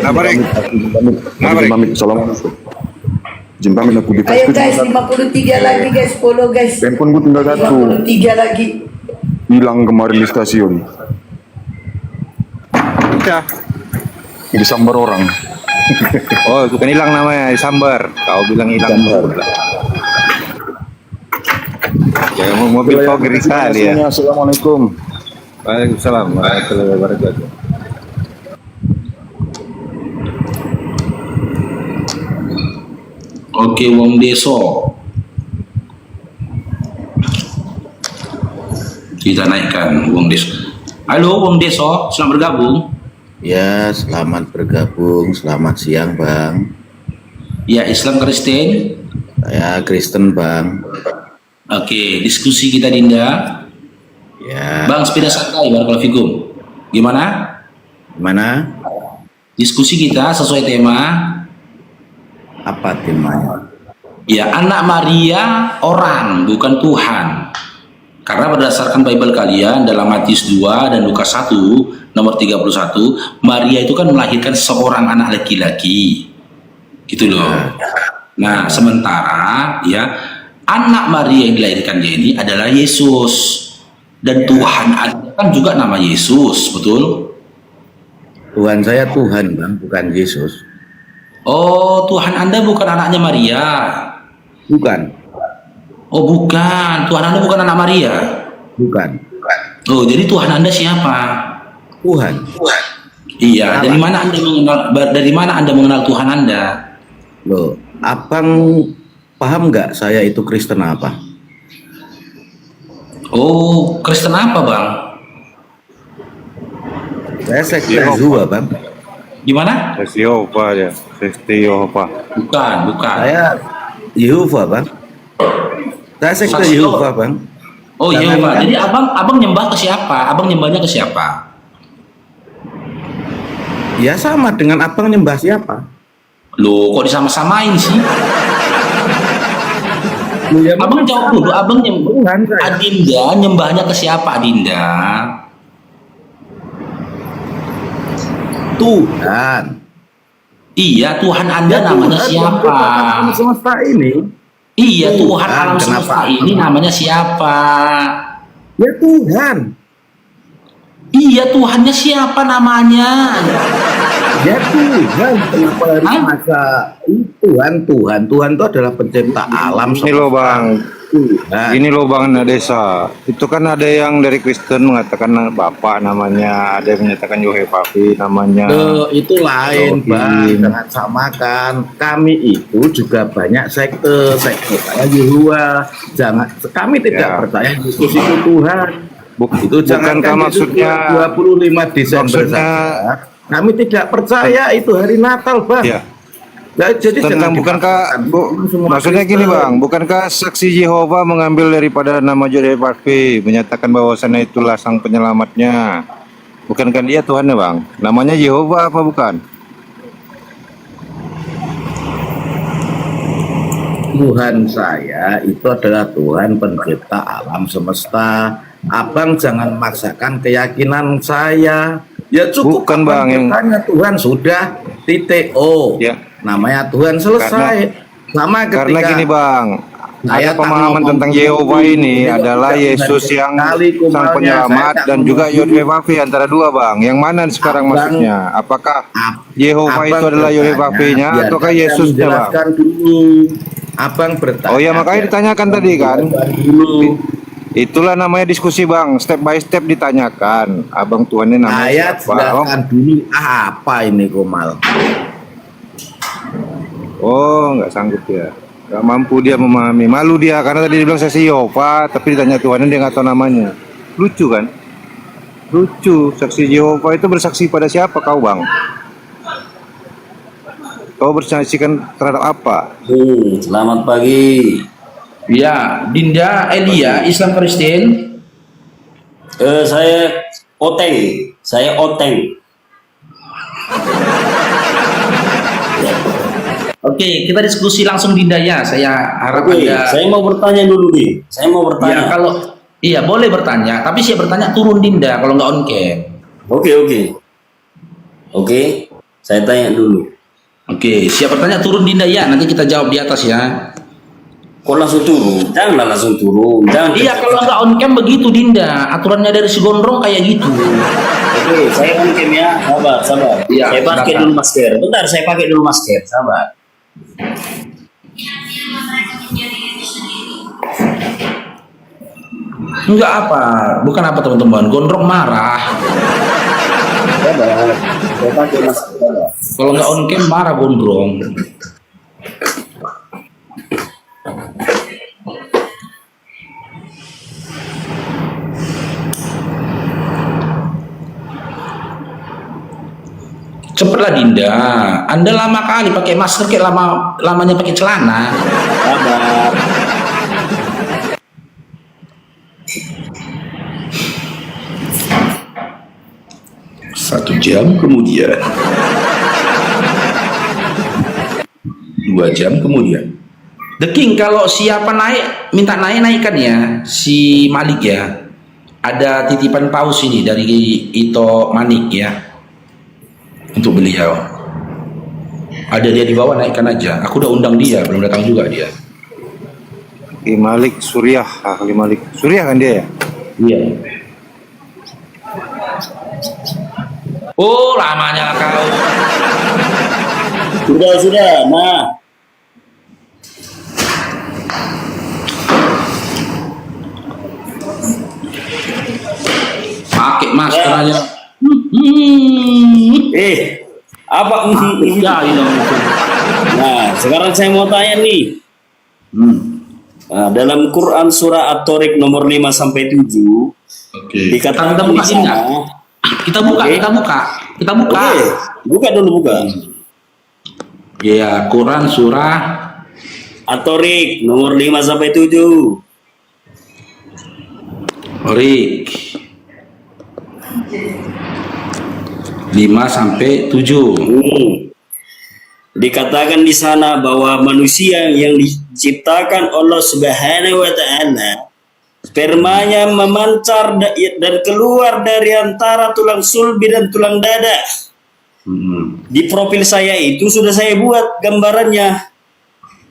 Apa Rek? Izin pamit. Assalamualaikum. Izin pamit aku di Ayo Facebook. guys, 53 lagi guys, follow guys. Handphone gue tinggal 1. 53 lagi. Hilang kemarin di stasiun. Ya. Disambar orang. Oh, bukan hilang namanya, disambar. Kau bilang hilang. Disambar. Ya Kayak mau mobil kau ngeri sekali ya. Assalamualaikum. Waalaikumsalam warahmatullahi wabarakatuh. Oke, wong deso. Kita naikkan wong deso. Halo wong deso, selamat bergabung. Ya, selamat bergabung. Selamat siang, Bang. Ya, Islam Kristen. Saya Kristen, Bang. Oke, diskusi kita Dinda. Ya, Bang, sepeda santai, barakallahu fikum. Gimana? gimana? Diskusi kita sesuai tema. Apa temanya? Ya, anak Maria orang, bukan Tuhan. Karena berdasarkan Bible kalian dalam Matius 2 dan Lukas 1 nomor 31, Maria itu kan melahirkan seorang anak laki-laki. Gitu loh. Nah, sementara ya anak Maria yang dilahirkan dia ini adalah Yesus. Dan Tuhan ada kan juga nama Yesus, betul? Tuhan saya Tuhan, Bang, bukan Yesus. Oh, Tuhan Anda bukan anaknya Maria. Bukan. Oh, bukan. Tuhan Anda bukan anak Maria. Bukan. Oh, jadi Tuhan Anda siapa? Tuhan. Iya, dari mana Anda mengenal Tuhan Anda? Loh, Abang paham nggak saya itu Kristen apa? Oh, Kristen apa, Bang? Saya sekte Yehova, Bang. Gimana? Yehova ya, Yehova. Bukan. Saya Yehova, Bang. Saya sekte Saksi Yehova, Bang. Oh, Jangan- Yehova. Jadi abang nyembah ke siapa? Abang nyembahnya ke siapa? Ya sama dengan Abang nyembah siapa? Loh, kok disama-samain sih? Loh, ya, Abang jawab dulu, abang nyembah. Tuhan saya. Adinda nyembahnya ke siapa, Adinda? Tuhan. Iya, Tuhan Anda namanya Tuhan, siapa? Tuhan alam semesta ini. Iya, Tuhan Tuhan, alam kenapa? semesta ini namanya siapa? Ya Tuhan. Iya, Tuhannya siapa namanya? Ya Tuhan. Kenapa harus Hah? masa Tuhan itu adalah pencipta alam. Ini loh Bang, Tuhan. ini loh Bang anak desa. Itu kan ada yang dari Kristen mengatakan Bapak namanya, ada yang menyatakan Yohepapi namanya. Itu lain, Elohim. Bang. Jangan samakan. Kami itu juga banyak sekte saya Yehova. Jangan, kami tidak Ya. percaya Yesus itu Tuhan. Itu jangan bukankah maksudnya 25 Desember maksudnya- saja. Kami tidak percaya itu hari Natal, Bang. ya Ya, jadi tentang jangan bukankah dipaksakan. Semua maksudnya Kristen. gini Bang, bukankah saksi Yehova mengambil daripada nama Yohepapi menyatakan bahwasannya itulah sang penyelamatnya? Bukankah dia Tuhannya Bang? Namanya Yehova apa bukan? Tuhan saya itu adalah Tuhan pencipta alam semesta. Abang jangan memaksakan keyakinan saya. Ya cukup Bukan, Bang, yang- tanya Tuhan sudah titik. Oh, Ya. namanya Tuhan selesai. Sama ketika Karena gini Bang, saya ada pemahaman ngomong tentang dulu, Yehova ini beliau adalah tidak Yesus benar yang sekali sang kumalnya. penyelamat Saya dan tak juga ngomong dulu. Yohepapi antara dua Bang. Yang mana sekarang Abang- maksudnya? Apakah Ab- Yehova Abang itu adalah bertanya, Yohepapinya biar ataukah saya Yesusnya Bang? menjelaskan dulu. Abang bertanya. Oh ya makanya biar ditanyakan saya tadi kan. menjelaskan dulu. Itulah namanya diskusi Bang, step by step ditanyakan. Abang Tuhannya namanya Ayat siapa? jelaskan dulu apa ini Komal. Oh nggak sanggup ya. Nggak mampu dia memahami. Malu dia karena tadi dibilang saksi Yehova, tapi ditanya Tuhannya dia nggak tahu namanya. Lucu kan? Lucu. Saksi Yehova itu bersaksi pada siapa kau Bang? Kau bersaksikan terhadap apa? Selamat pagi. Ya, Dinda Elia, Islam Kristen. Saya Oteng. Saya Oteng. Oke, kita diskusi langsung Dinda ya. Saya harap Oke, Anda. saya mau bertanya dulu nih. Saya mau Ya, bertanya. kalau iya boleh bertanya, tapi saya bertanya turun Dinda kalau nggak on cam. Oke. Saya tanya dulu. Oke, siap bertanya turun Dinda ya. Nanti kita jawab di atas ya. Kok langsung turun? Janganlah langsung turun. Jangan. Iya, kalau nggak on cam begitu Dinda. Aturannya dari si Gondrong kayak gitu. Oke, saya on cam ya. Sabar. Iya, Saya pakai silakan. dulu masker. Bentar, saya pakai dulu masker. Sabar. Enggak apa, bukan apa teman-teman. Gondrong marah. Sabar. Saya pakai masker. Kalau nggak on cam marah gondrong. Cepatlah Dinda, Anda lama kali pakai masker kayak lamanya pakai celana. Sabar. Satu jam kemudian, 2 jam kemudian. The King, kalau siapa naik, minta naikkan ya si Malik ya. Ada titipan paus ini dari Ito Manik ya. Untuk beliau. Ada dia di bawah, naikkan aja. Aku udah undang dia, belum datang juga dia. Ki Malik Suriah, ahli Malik Suriah kan dia ya? Iya. Oh, lamanya kau. Sudah. Nah, Pakai masker aja. apa? Ya, ini. Nah, sekarang saya mau tanya nih. Nah, dalam Quran surah At-Tariq nomor 5 sampai 7 Oke. dikatakan Kita di buka ini sana. nggak? Kita buka. Oke, buka dulu. Ya, Quran surah At-Tariq nomor 5 sampai 7. Rik 5 sampai 7. Dikatakan di sana bahwa manusia yang diciptakan Allah Subhanahu wa taala spermanya memancar dan keluar dari antara tulang sulbi dan tulang dada. Di profil saya itu sudah saya buat gambarannya.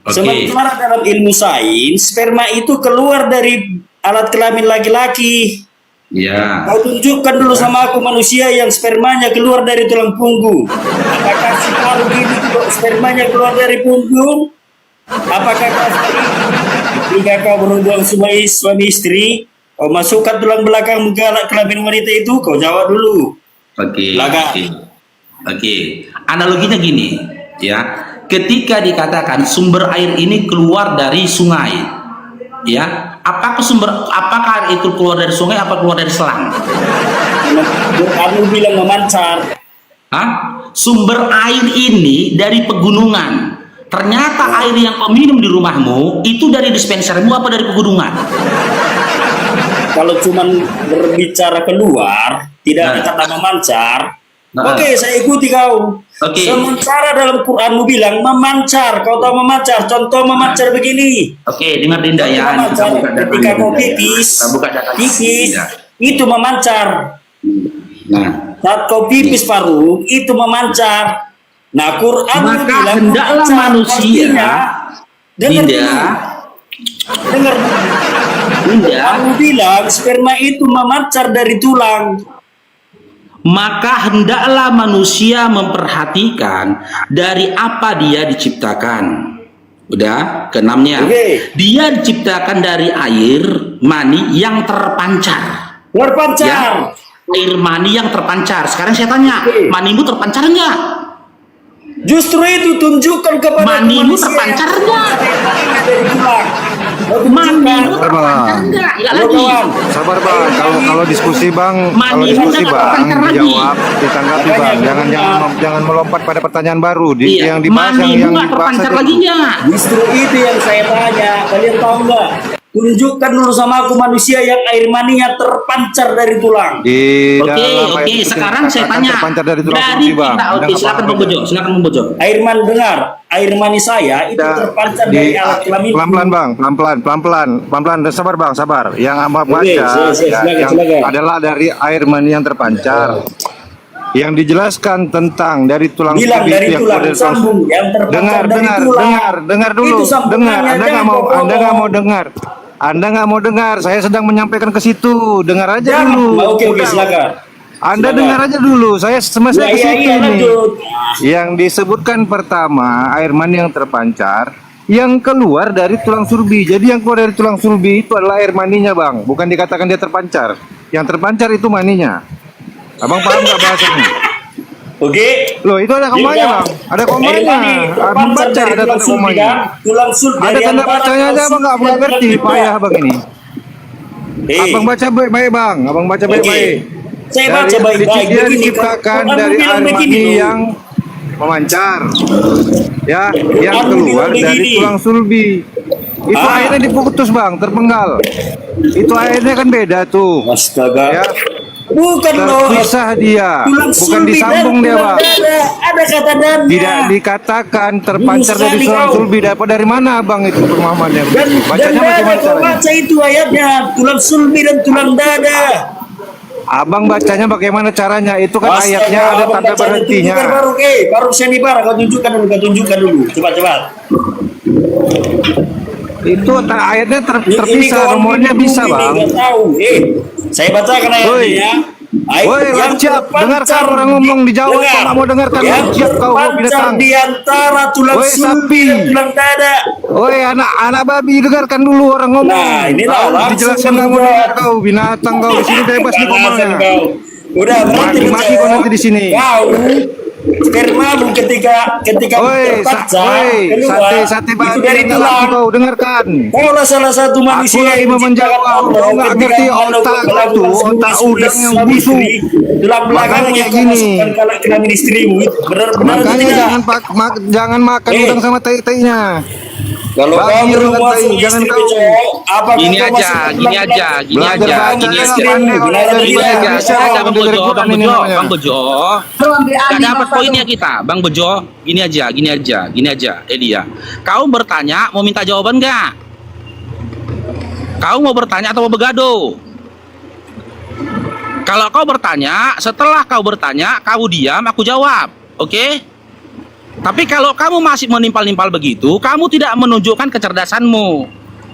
Oke. Sementara dalam ilmu sains, sperma itu keluar dari alat kelamin laki-laki. Ya. Kau tunjukkan dulu sama aku manusia yang spermanya keluar dari tulang punggung. Apakah si paru ini juga spermanya keluar dari punggung? Apakah ketika kau berhubungan suami istri, kau masukkan tulang belakang ke alat kelamin wanita itu? Kau jawab dulu. Oke. Laga. Oke. Analoginya gini, ya. Ketika dikatakan sumber air ini keluar dari sungai, ya. Apakah itu keluar dari sungai apa keluar dari selang? Kamu bilang memancar. Hah? Sumber air ini dari pegunungan. Ternyata air yang kau minum di rumahmu itu dari dispensermu apa dari pegunungan? Kalau cuman berbicara keluar, tidak ada kata memancar. Oke, saya ikuti kau. Oke. Sementara dalam Quranmu bilang memancar. Kau tahu memancar? Contoh memancar begini. Oke, dengar Dinda ya. Memancar. Ketika kau Kita buka data pipis, Dinda. itu memancar. Nah, Saat kau pipis paru, itu memancar. Nah, Quran maka bilang hendaklah memancar. manusia, Artinya, dengar Dinda, dulu. Dengar dulu. Dinda, Aku bilang sperma itu memancar dari tulang. maka hendaklah manusia memperhatikan dari apa dia diciptakan. Udah, keenamnya. Oke. Dia diciptakan dari air mani yang terpancar. Terpancar. Ya, air mani yang terpancar. Sekarang saya tanya, Oke. manimu terpancar enggak? Justru itu tunjukkan kepada Manimu manusia terpancar yang enggak? dari tulang. Manimu Sabar, terpancar Bang. enggak? Enggak Halo, lagi. kawan. Sabar bang, kalau diskusi bang, Mandi dijawab, ditanggapi bang, jangan melompat pada pertanyaan baru Iya. yang dibahas Manimu yang enggak dibahas terpancar aja. lagi enggak? Justru itu yang saya tanya. Kalian tahu nggak? Tunjukkan dulu sama aku manusia yang air maninya terpancar dari tulang. Di Oke, dalam ayat oke. itu Sekarang saya dikatakan tanya. terpancar dari tulang Dari putih bang. kita, Anda oke, nggak silakan paham Bang Bojo, silakan Bang Bojo. Air man dengar, air mani saya itu terpancar dari alat kelamin. pelan-pelan bang, pelan-pelan, sabar bang, sabar. Yang Amba baca silakan, yang silakan. adalah dari air mani yang terpancar. Yang dijelaskan tentang dari tulang Bilang putih dari yang tulang, keluar dari sambung yang terpancar dari tulang. dengar dulu, Itu sambungannya, dengar. Anda jangan nggak bohong. mau dengar. Anda nggak mau dengar. Saya sedang menyampaikan ke situ. Dengar aja Jangan. dulu. Oke, Udah. silakan. Anda Silakan. dengar aja dulu. Saya semasa ke situ Iya, nih. lanjut. Yang disebutkan pertama air mani yang terpancar yang keluar dari tulang sulbi. Jadi yang keluar dari tulang sulbi itu adalah air maninya, Bang. Bukan dikatakan dia terpancar. Yang terpancar itu maninya. Abang paham nggak bahasanya? Oke. Loh, itu ada komanya, Bang. Ada komanya. Abang baca ada tanda komanya. Tulang sulbi Ada tanda bacanya aja, Abang nggak ngerti. Payah, Bang ini. Abang baca baik-baik, Bang. Abang baca baik-baik. Saya baca baik-baik. Dia Begini, diciptakan Quran dari bilang air begini, mani loh. yang memancar, ya, yang Quran keluar bilang dari begini. tulang sulbi. Itu airnya diputus, Bang, terpenggal. Itu airnya kan beda tuh, Astaga. ya. Bukan loh. Terpisah dia, Tulang bukan sulbi disambung dan dia, tulang Bang. dada. Ada kata dada. Tidak dikatakan terpancar dari sekali tulang kau. sulbi. Dari mana, Bang, itu pemahamannya? Dan Bacanya dada bagaimana kau caranya? baca itu ayatnya. Tulang sulbi dan tulang dada. Abang bacanya bagaimana caranya? Itu kan Astaga, ayatnya ada abang tanda baca itu. berhentinya. Tunjukkan baru, baru Senibar. Kau tunjukkan dulu. Cepat. Itu ayatnya Ini terpisah, kawan nomornya ini bisa, ini Bang. nggak tahu. Saya bacakan ayatnya Woi. ya. Woi, Lanciap, dengarkan orang ngomong dijawab. Kau nggak mau dengarkan Lanciap, kau binatang. Di antara tulang Woi, sulbi sapi. dan tulang dada. Woi, anak babi, dengarkan dulu orang ngomong. Nah, inilah Kau langsung dijelaskan nggak mau juga. dengar kau, binatang kau. Di sini bebas nih Alasan ngomongnya. kau. Udah berarti Maki-maki kau nanti di sini. Kau spermamu ketika Woi, terpaksa keluar, sate itu babi, dari dengar tulang. kau, dengarkan. Kaulah salah satu Aku manusia lagi yang mau menjawab. Allah Kau nggak ketika ngerti Allah otak melakukan itu, otak seluruh udang yang suami busuk. istri, tulang belakang Makanya yang kau gini. masukkan ke dalam istrimu itu benar-benar Makanya tidak. jangan makan udang sama tai-tainya. Kalau kau Bagi belum orang masuk tai, jangan istri kau. cowok, apa Gini kau aja, masuk gini tulang aja, belakang? gini Belajar aja, baca gini ya, aja. pandai kau Gini dari Gini bahasa aja, Indonesia, gini aja, kau Bang dari Bejo, Quran Bang ini Bejo, namanya. Bang Bejo. Baru ambil Gak alih dapat Bapak poinnya kita, Bang Bejo. Gini aja, Elia. Kau bertanya, mau minta jawaban nggak? Kau mau bertanya atau mau begado? Kalau kau bertanya, setelah kau bertanya, kau diam, aku jawab, oke? Tapi kalau kamu masih menimpal-nimpal begitu, kamu tidak menunjukkan kecerdasanmu.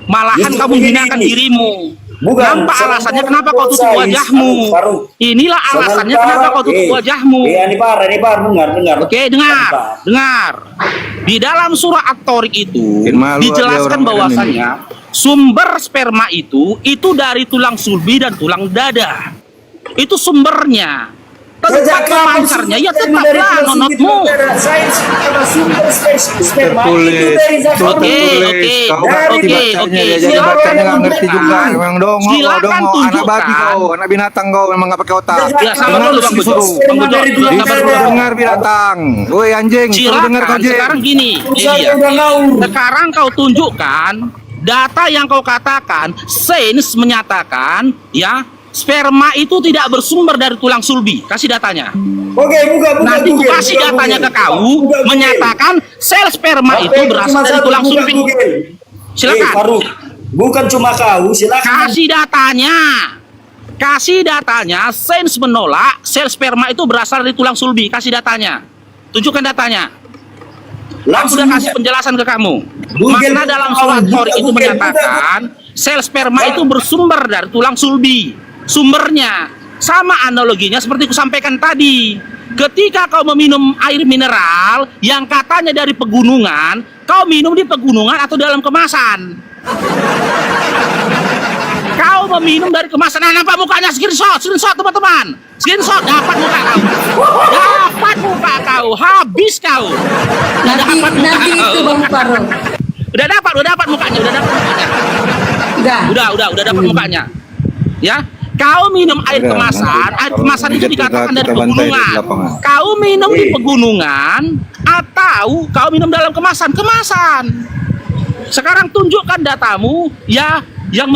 Malahan Justru kamu begini, menghinakan dirimu. Bukan, Nampak alasannya sementara kenapa kau tutup saya, wajahmu. Faruk. Inilah alasannya kenapa kau tutup wajahmu. Ini bar, dengar. Oke, dengar. Di dalam surah At-Tariq itu Bikin malu dijelaskan aja orang bahwasanya sumber sperma itu dari tulang sulbi dan tulang dada. Itu sumbernya. Tempat pemancarnya ya tetaplah nonotmu. Sains karena sumber sperma itu dari zakat. Oke. Kau nggak ngerti bacanya, ya, jadi Silakan bacanya nggak ngerti tunjukkan. juga. Memang dongeng, Silakan anak tunjukkan. babi kau, anak binatang kau, memang nggak pakai otak. Ya, sabar Dengar dulu, Bang Bejo. disuruh. Bang Bejo, Dari tulang sabar dada. dulu. Dengar binatang. Woi anjing, suruh dengar kau Silakan jeng. sekarang gini, Saya Elia. udah ngawur. Sekarang kau tunjukkan data yang kau katakan, sains menyatakan ya sperma itu tidak bersumber dari tulang sulbi. Kasih datanya. Oke, buka. Nanti ku kasih datanya ke kau menyatakan sel sperma itu berasal dari tulang sulbi. Silakan. Faruk, bukan cuma kau, silakan. Kasih datanya. Sains menolak sel sperma itu berasal dari tulang sulbi. Kasih datanya. Tunjukkan datanya. Aku sudah kasih penjelasan ke kamu. Makna dalam surat At-Tariq itu menyatakan sel sperma itu bersumber dari tulang sulbi. Sumbernya sama analoginya seperti ku sampaikan tadi. Ketika kau meminum air mineral yang katanya dari pegunungan, kau minum di pegunungan atau dalam kemasan? Kau meminum dari kemasan. Nah, nampak mukanya, screenshot teman-teman. Screenshot, dapat muka kau. Habis kau. Nanti itu Bang Faruk. Udah dapat mukanya. Udah dapat mukanya. Ya. Kau minum air Udah, kemasan, nanti air kalau kemasan itu kita dikatakan dari bantai di pegunungan. lapangan. Kau minum di pegunungan atau kau minum dalam kemasan. Sekarang tunjukkan datamu ya yang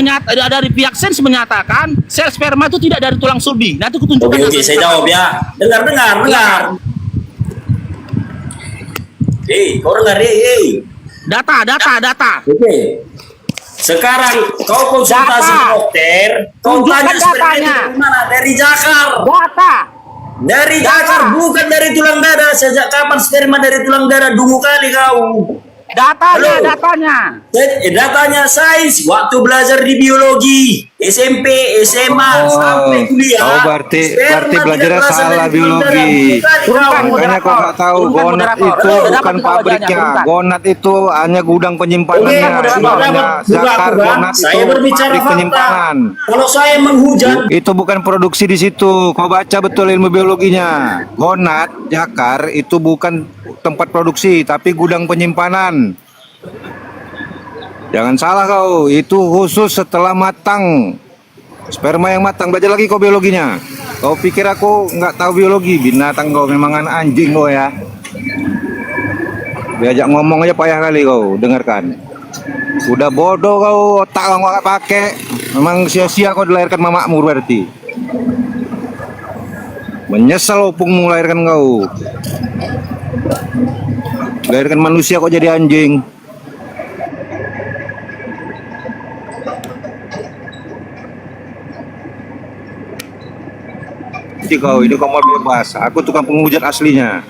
dari pihak sains menyatakan sel sperma itu tidak dari tulang sulbi. Nanti aku tunjukkan. Oke, saya jawab ya. Dengar. Kau dengar, Data. Oke. Sekarang kau konsultasi Data. dokter, kau Tunjukkan tanya sperma itu datanya. dari mana? Dari jakar. Dari jakar, bukan dari tulang dada. Sejak kapan sperma dari tulang dada? Dungu kali kau. Datanya. Datanya sains. Waktu belajar di biologi, SMP, SMA, sampai kuliah. Oh, berarti sperma belajarnya tidak berasal salah dari biologi. darah. Makanya kok nggak tahu gonat itu bukan pabriknya. Gonat itu hanya gudang Oke, penyimpanannya. Namanya zakar gonat itu saya berbicara pabrik fakta. penyimpanan. Kalau saya menghujat, Itu bukan produksi di situ. Kau baca betul ilmu biologinya. Gonat, zakar itu bukan tempat produksi, tapi gudang penyimpanan. Jangan salah kau, itu khusus setelah matang. Sperma yang matang, belajar lagi kau biologinya. Kau pikir aku nggak tahu biologi? Binatang kau, memang anak anjing kau ya. Diajak ngomong aja payah kali kau, dengarkan. Udah bodoh kau, otak kau nggak pakai. Memang sia-sia kau dilahirkan mamakmu berarti. Menyesal opungmu melahirkan kau. Dilahirkan manusia kok jadi anjing. Kau ini kau mau bebas, aku tukang penghujat aslinya.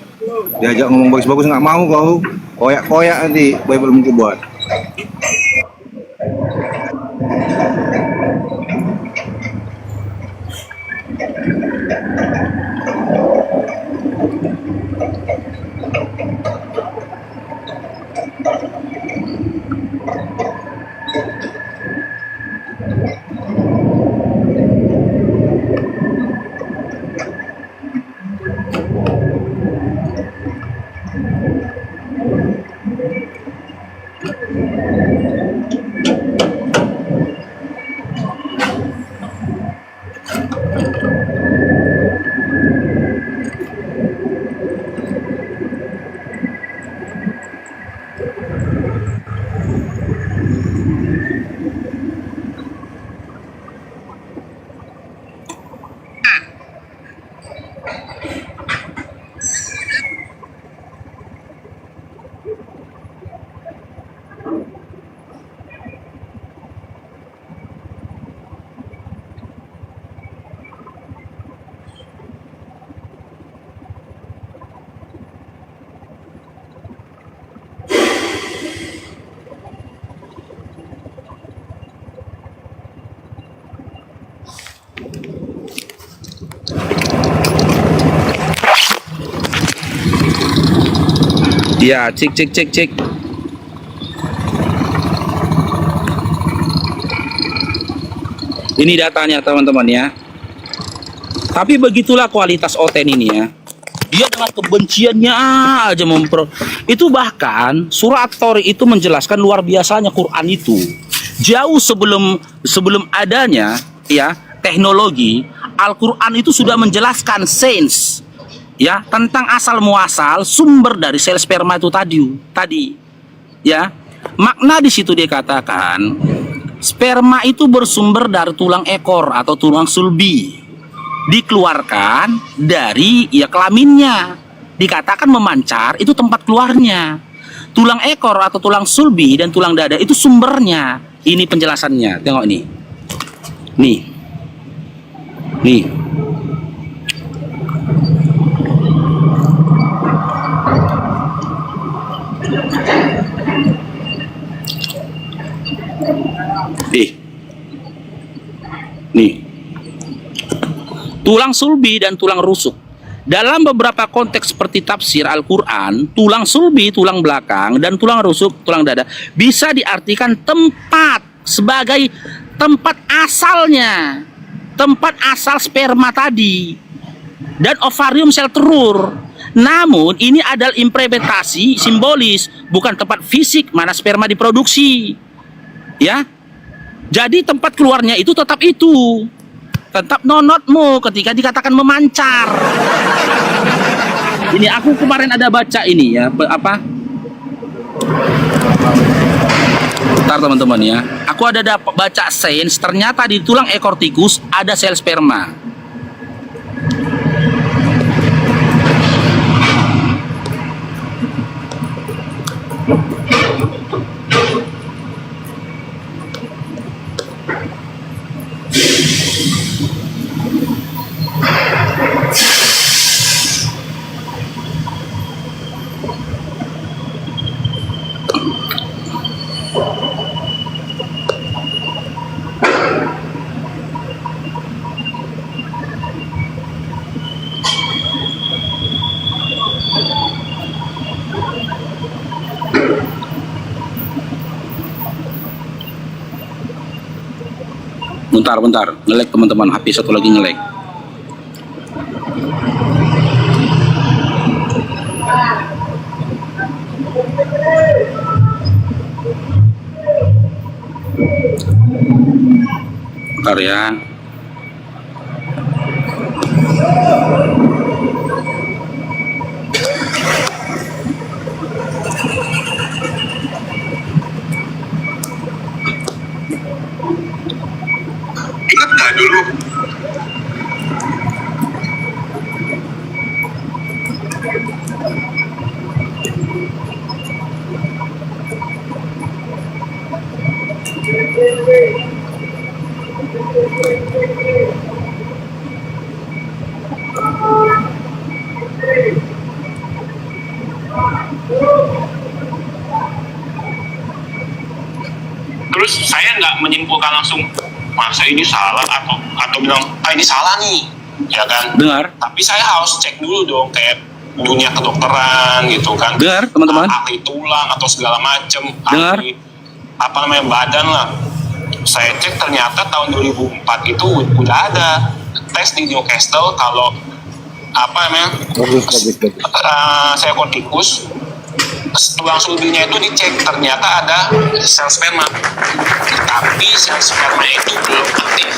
Diajak ngomong bagus-bagus nggak mau kau, koyak-koyak nanti Bible mungkin buat. Ya, cek. Ini datanya teman-teman ya. Tapi begitulah kualitas Oten ini ya. Dia dengan kebenciannya aja itu bahkan surat At-Tharik itu menjelaskan luar biasanya Quran itu. Jauh sebelum adanya ya teknologi, Al-Quran itu sudah menjelaskan sains ya tentang asal muasal sumber dari sel sperma itu tadi ya. Makna di situ dia katakan sperma itu bersumber dari tulang ekor atau tulang sulbi, dikeluarkan dari ya kelaminnya, dikatakan memancar, itu tempat keluarnya. Tulang ekor atau tulang sulbi dan tulang dada itu sumbernya. Ini penjelasannya, tengok nih. Nih. Nih. Tulang sulbi dan tulang rusuk. Dalam beberapa konteks seperti tafsir Al-Quran, tulang sulbi, tulang belakang, dan tulang rusuk, tulang dada, bisa diartikan tempat sebagai tempat asalnya, tempat asal sperma tadi, dan ovarium sel telur. Namun ini adalah implementasi simbolis, bukan tempat fisik mana sperma diproduksi. Ya, jadi tempat keluarnya itu tetap nonotmu ketika dikatakan memancar. Ini aku kemarin ada baca ini ya, Bentar teman-teman ya. Aku ada baca sains, ternyata di tulang ekor tikus ada sel sperma. Bentar. Ngelek teman-teman. HP satu lagi ngelek. Bentar ya. Ingat nggak dulu? Terus saya nggak menyimpulkan langsung masa ini salah atau bilang ini salah nih, ya kan? Dengar. Tapi saya harus cek dulu dong, kayak dunia kedokteran gitu kan. Dengar, teman-teman. Ahli tulang atau segala macem, Dengar. ahli apa namanya badan lah. Saya cek ternyata tahun 2004 itu udah ada tes di Newcastle kalau apa namanya seekor tikus, tulang sulbinya itu dicek, ternyata ada sel sperma, tapi sel sperma itu belum aktif.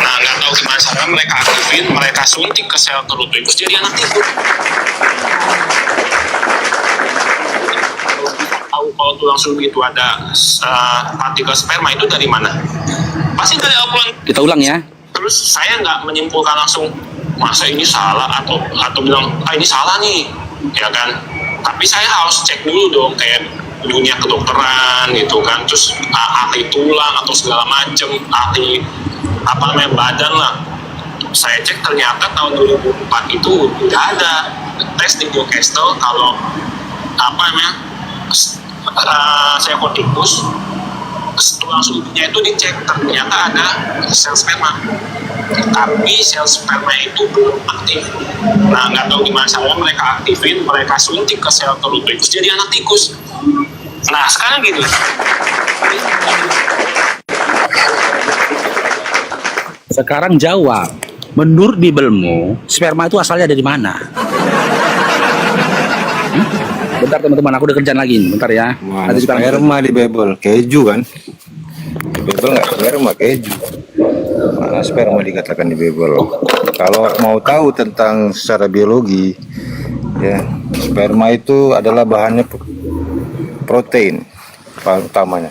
Nah, nggak tahu gimana caranya mereka aktifin, mereka suntik ke sel telur tikus jadi anak tikus. Tahu kalau tulang sulbi itu ada partikel sperma itu dari mana? Pasti dari alkohol. Kita ulang ya. Terus saya nggak menyimpulkan langsung masa ini salah atau bilang ini salah nih, ya kan? Tapi saya harus cek dulu dong, kayak dunia kedokteran gitu kan, terus ahli tulang atau segala macem, ahli apa namanya badan lah. Saya cek ternyata tahun 2004 itu udah ada tes di Newcastle kalau apa namanya seekor tikus, tulang sulbinya itu dicek, ternyata ada sel sperma, tapi sel sperma itu belum aktif. Nah, nggak tahu gimana caranya mereka aktifin, mereka suntik ke sel telur tikus jadi anak tikus. Nah, sekarang gini, Sekarang jawab. Menurut Bibelmu, sperma itu asalnya dari mana? Bentar teman-teman, aku udah kerjaan lagi. Bentar ya. Mana Nanti sekarang sperma di Bible? Keju kan? Di Bible nggak sperma, keju. Mana sperma dikatakan di Bible? Kalau mau tahu tentang secara biologi, ya sperma itu adalah bahannya protein, bahan utamanya.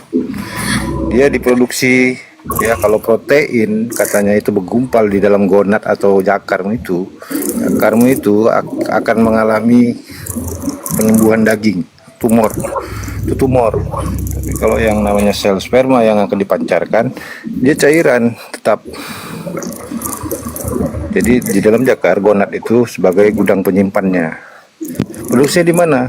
Dia diproduksi, ya kalau protein katanya itu bergumpal di dalam gonad atau jakarmu itu akan mengalami penyembuhan daging, tumor. Itu tumor. Tapi kalau yang namanya sel sperma yang akan dipancarkan, dia cairan tetap. Jadi di dalam jakar gonad itu sebagai gudang penyimpannya. Produksinya di mana?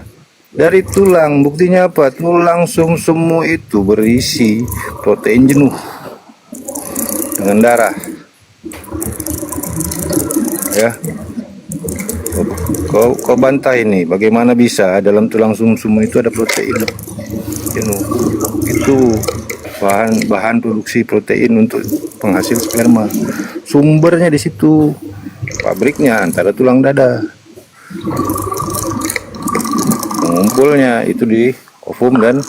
Dari tulang. Buktinya apa? Tulang sumsummu itu berisi protein jenuh dengan darah. Ya. Kau bantah ini, bagaimana bisa dalam tulang sumsum itu ada protein jenuh? Itu bahan produksi protein untuk penghasil sperma. Sumbernya di situ, pabriknya antara tulang dada. Pengumpulnya itu di ovum dan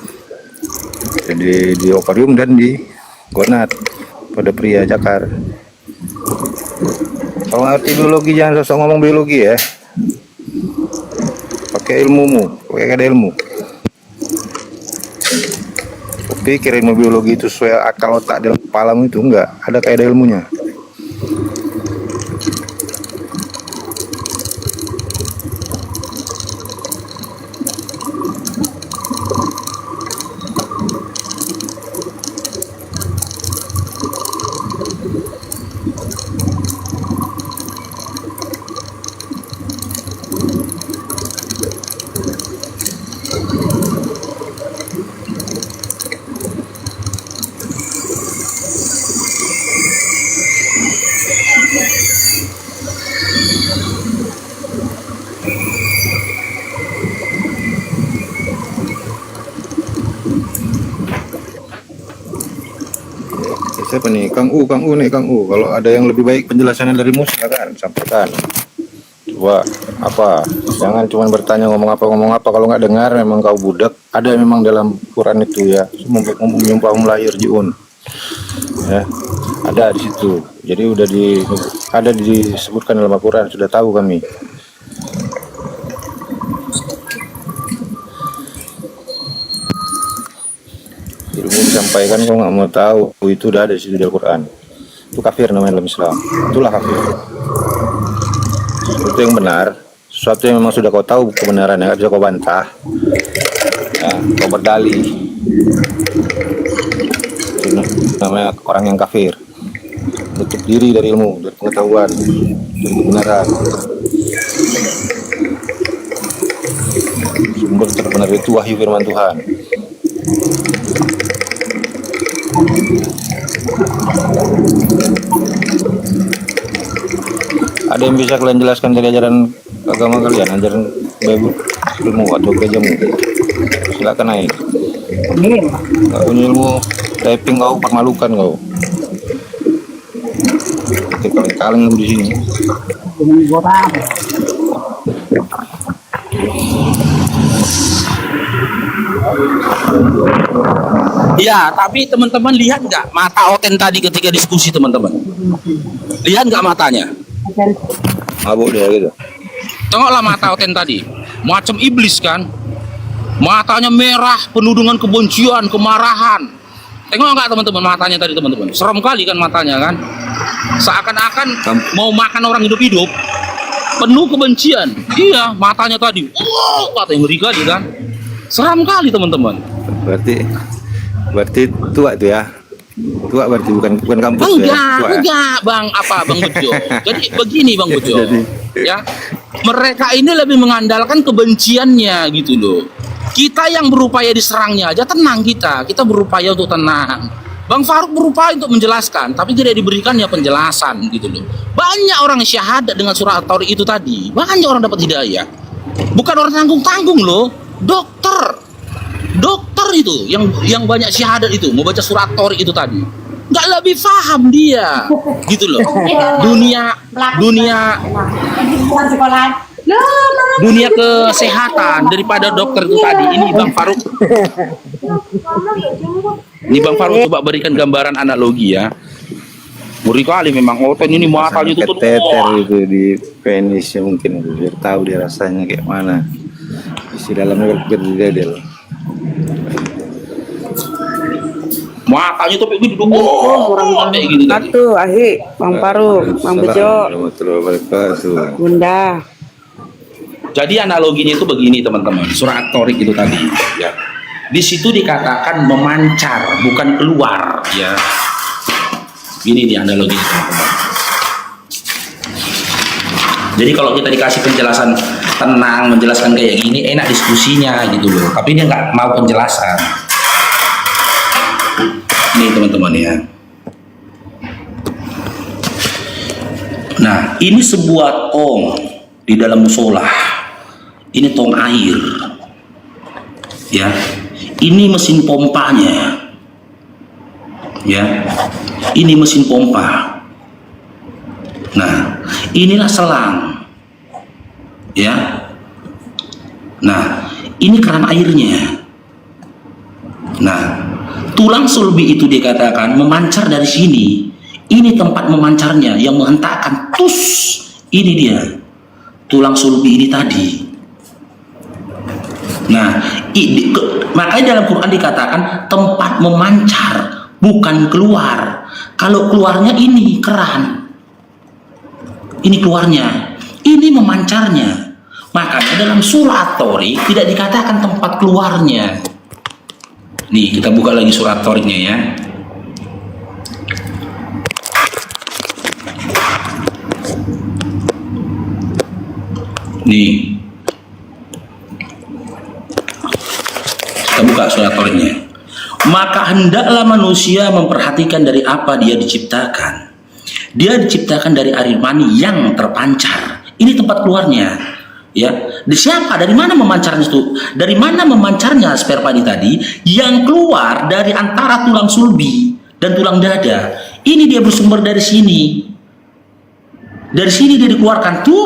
di ovarium dan di gonad pada pria jakar. Kalau ngerti biologi jangan sosok ngomong biologi ya. Pakai ilmumu, pakai ada ilmu. Pikir ilmu biologi itu sesuai akal otak dalam kepalamu itu enggak, ada kayak ada ilmunya. siapa nih? Kang U nih Kang U. Kalau ada yang lebih baik penjelasannya darimu silakan sampaikan. Coba apa? Jangan cuma bertanya ngomong apa. Kalau nggak dengar memang kau budak. Ada memang dalam Quran itu ya. Menyumpahum la yarjiun. Ya, ada di situ. Jadi udah disebutkan dalam Al-Quran, sudah tahu kami. Ilmu disampaikan kau nggak mau tahu, itu udah ada di situ di Al-Quran. Itu kafir namanya dalam Islam. Itulah kafir. Itu yang benar. Sesuatu yang memang sudah kau tahu kebenarannya, nggak bisa kau bantah. Ya, kau berdalih. Itu namanya orang yang kafir. Menutup diri dari ilmu, dari pengetahuan, dari kebenaran. Sumber terbenar itu wahyu firman Tuhan. Ada yang bisa kalian jelaskan dari ajaran agama kalian, ajaran Bible, ilmu atau kejamu? Silakan naik. Gak punya ilmu, typing kau, permalukan kau. Kaleng di sini. Ya, tapi teman-teman lihat nggak mata Oten tadi ketika diskusi teman-teman? Lihat nggak matanya? Mabuk dia gitu. Tengoklah mata Oten tadi, macam iblis kan? Matanya merah, penuh dengan kebencian, kemarahan. Tengok nggak teman-teman matanya tadi teman-teman? Serem kali kan matanya kan? Seakan-akan mau makan orang hidup-hidup, penuh kebencian. Iya, matanya tadi. Matanya ngeri kali kan? Seram kali teman-teman. Berarti tua itu ya? Tua berarti bukan kampus Enggak, Bang Bejo. Jadi begini Bang Bejo. Ya, mereka ini lebih mengandalkan kebenciannya gitu loh. Kita yang berupaya diserangnya aja tenang kita berupaya untuk tenang. Bang Faruk berupaya untuk menjelaskan, tapi tidak diberikannya penjelasan gitu loh. Banyak orang syahadat dengan surah At-Tariq itu tadi, banyak orang dapat hidayah. Bukan orang tanggung-tanggung loh, dokter itu yang banyak syahadat itu mau baca surah At-Tariq itu tadi, nggak lebih paham dia gitu loh. Dunia kesehatan daripada dokter itu tadi. Ini Bang Faruk. Ini Bang Faruk coba berikan gambaran analogi ya. Ngeri kali memang Oten ini matanya itu keteter itu di penisnya mungkin biar tahu dia rasanya kayak mana. Isi dalamnya berdedel. Matanya tuh begitu kayak gitu tadi. Satu, Ahi, Bang Faruk, Bang Bejo, Bunda. Jadi analoginya itu begini teman-teman, surah At-Tariq itu tadi ya. Di situ dikatakan memancar bukan keluar ya. Ini nih analoginya teman-teman. Jadi kalau kita dikasih penjelasan tenang, menjelaskan kayak gini enak diskusinya gitu loh. Tapi dia nggak mau penjelasan. Ini teman-teman ya. Nah, ini sebuah tong di dalam musola. Ini tong air, ya. Ini mesin pompanya, ya. Ini mesin pompa. Nah, inilah selang, ya. Nah, ini keran airnya. Nah, tulang sulbi itu dikatakan memancar dari sini. Ini tempat memancarnya yang menghentakkan tus. Ini dia tulang sulbi ini tadi. Nah, makanya dalam Quran dikatakan tempat memancar bukan keluar. Kalau keluarnya ini keran, ini keluarnya, ini memancarnya. Makanya dalam surah At-Tariq tidak dikatakan tempat keluarnya. Nih kita buka lagi surah At-Tariqnya ya. Nih kita buka surat At-Tariqnya. Maka hendaklah manusia memperhatikan dari apa dia diciptakan. Dia diciptakan dari air mani yang terpancar. Ini tempat keluarnya. Ya, di siapa? Dari mana memancarnya itu? Dari mana memancarnya sperma tadi yang keluar dari antara tulang sulbi dan tulang dada. Ini dia bersumber dari sini. Dari sini dia dikeluarkan tuh,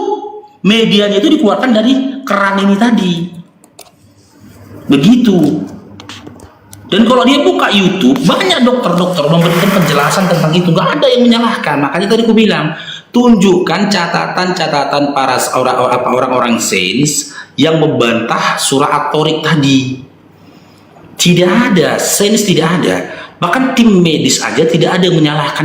medianya itu dikeluarkan dari keran ini tadi. Begitu. Dan kalau dia buka YouTube, banyak dokter-dokter memberikan penjelasan tentang itu. Gak ada yang menyalahkan. Makanya tadi aku bilang, tunjukkan catatan-catatan para orang-orang sains yang membantah surah At-Tariq tadi. Tidak ada, sains tidak ada. Bahkan tim medis aja tidak ada yang menyalahkan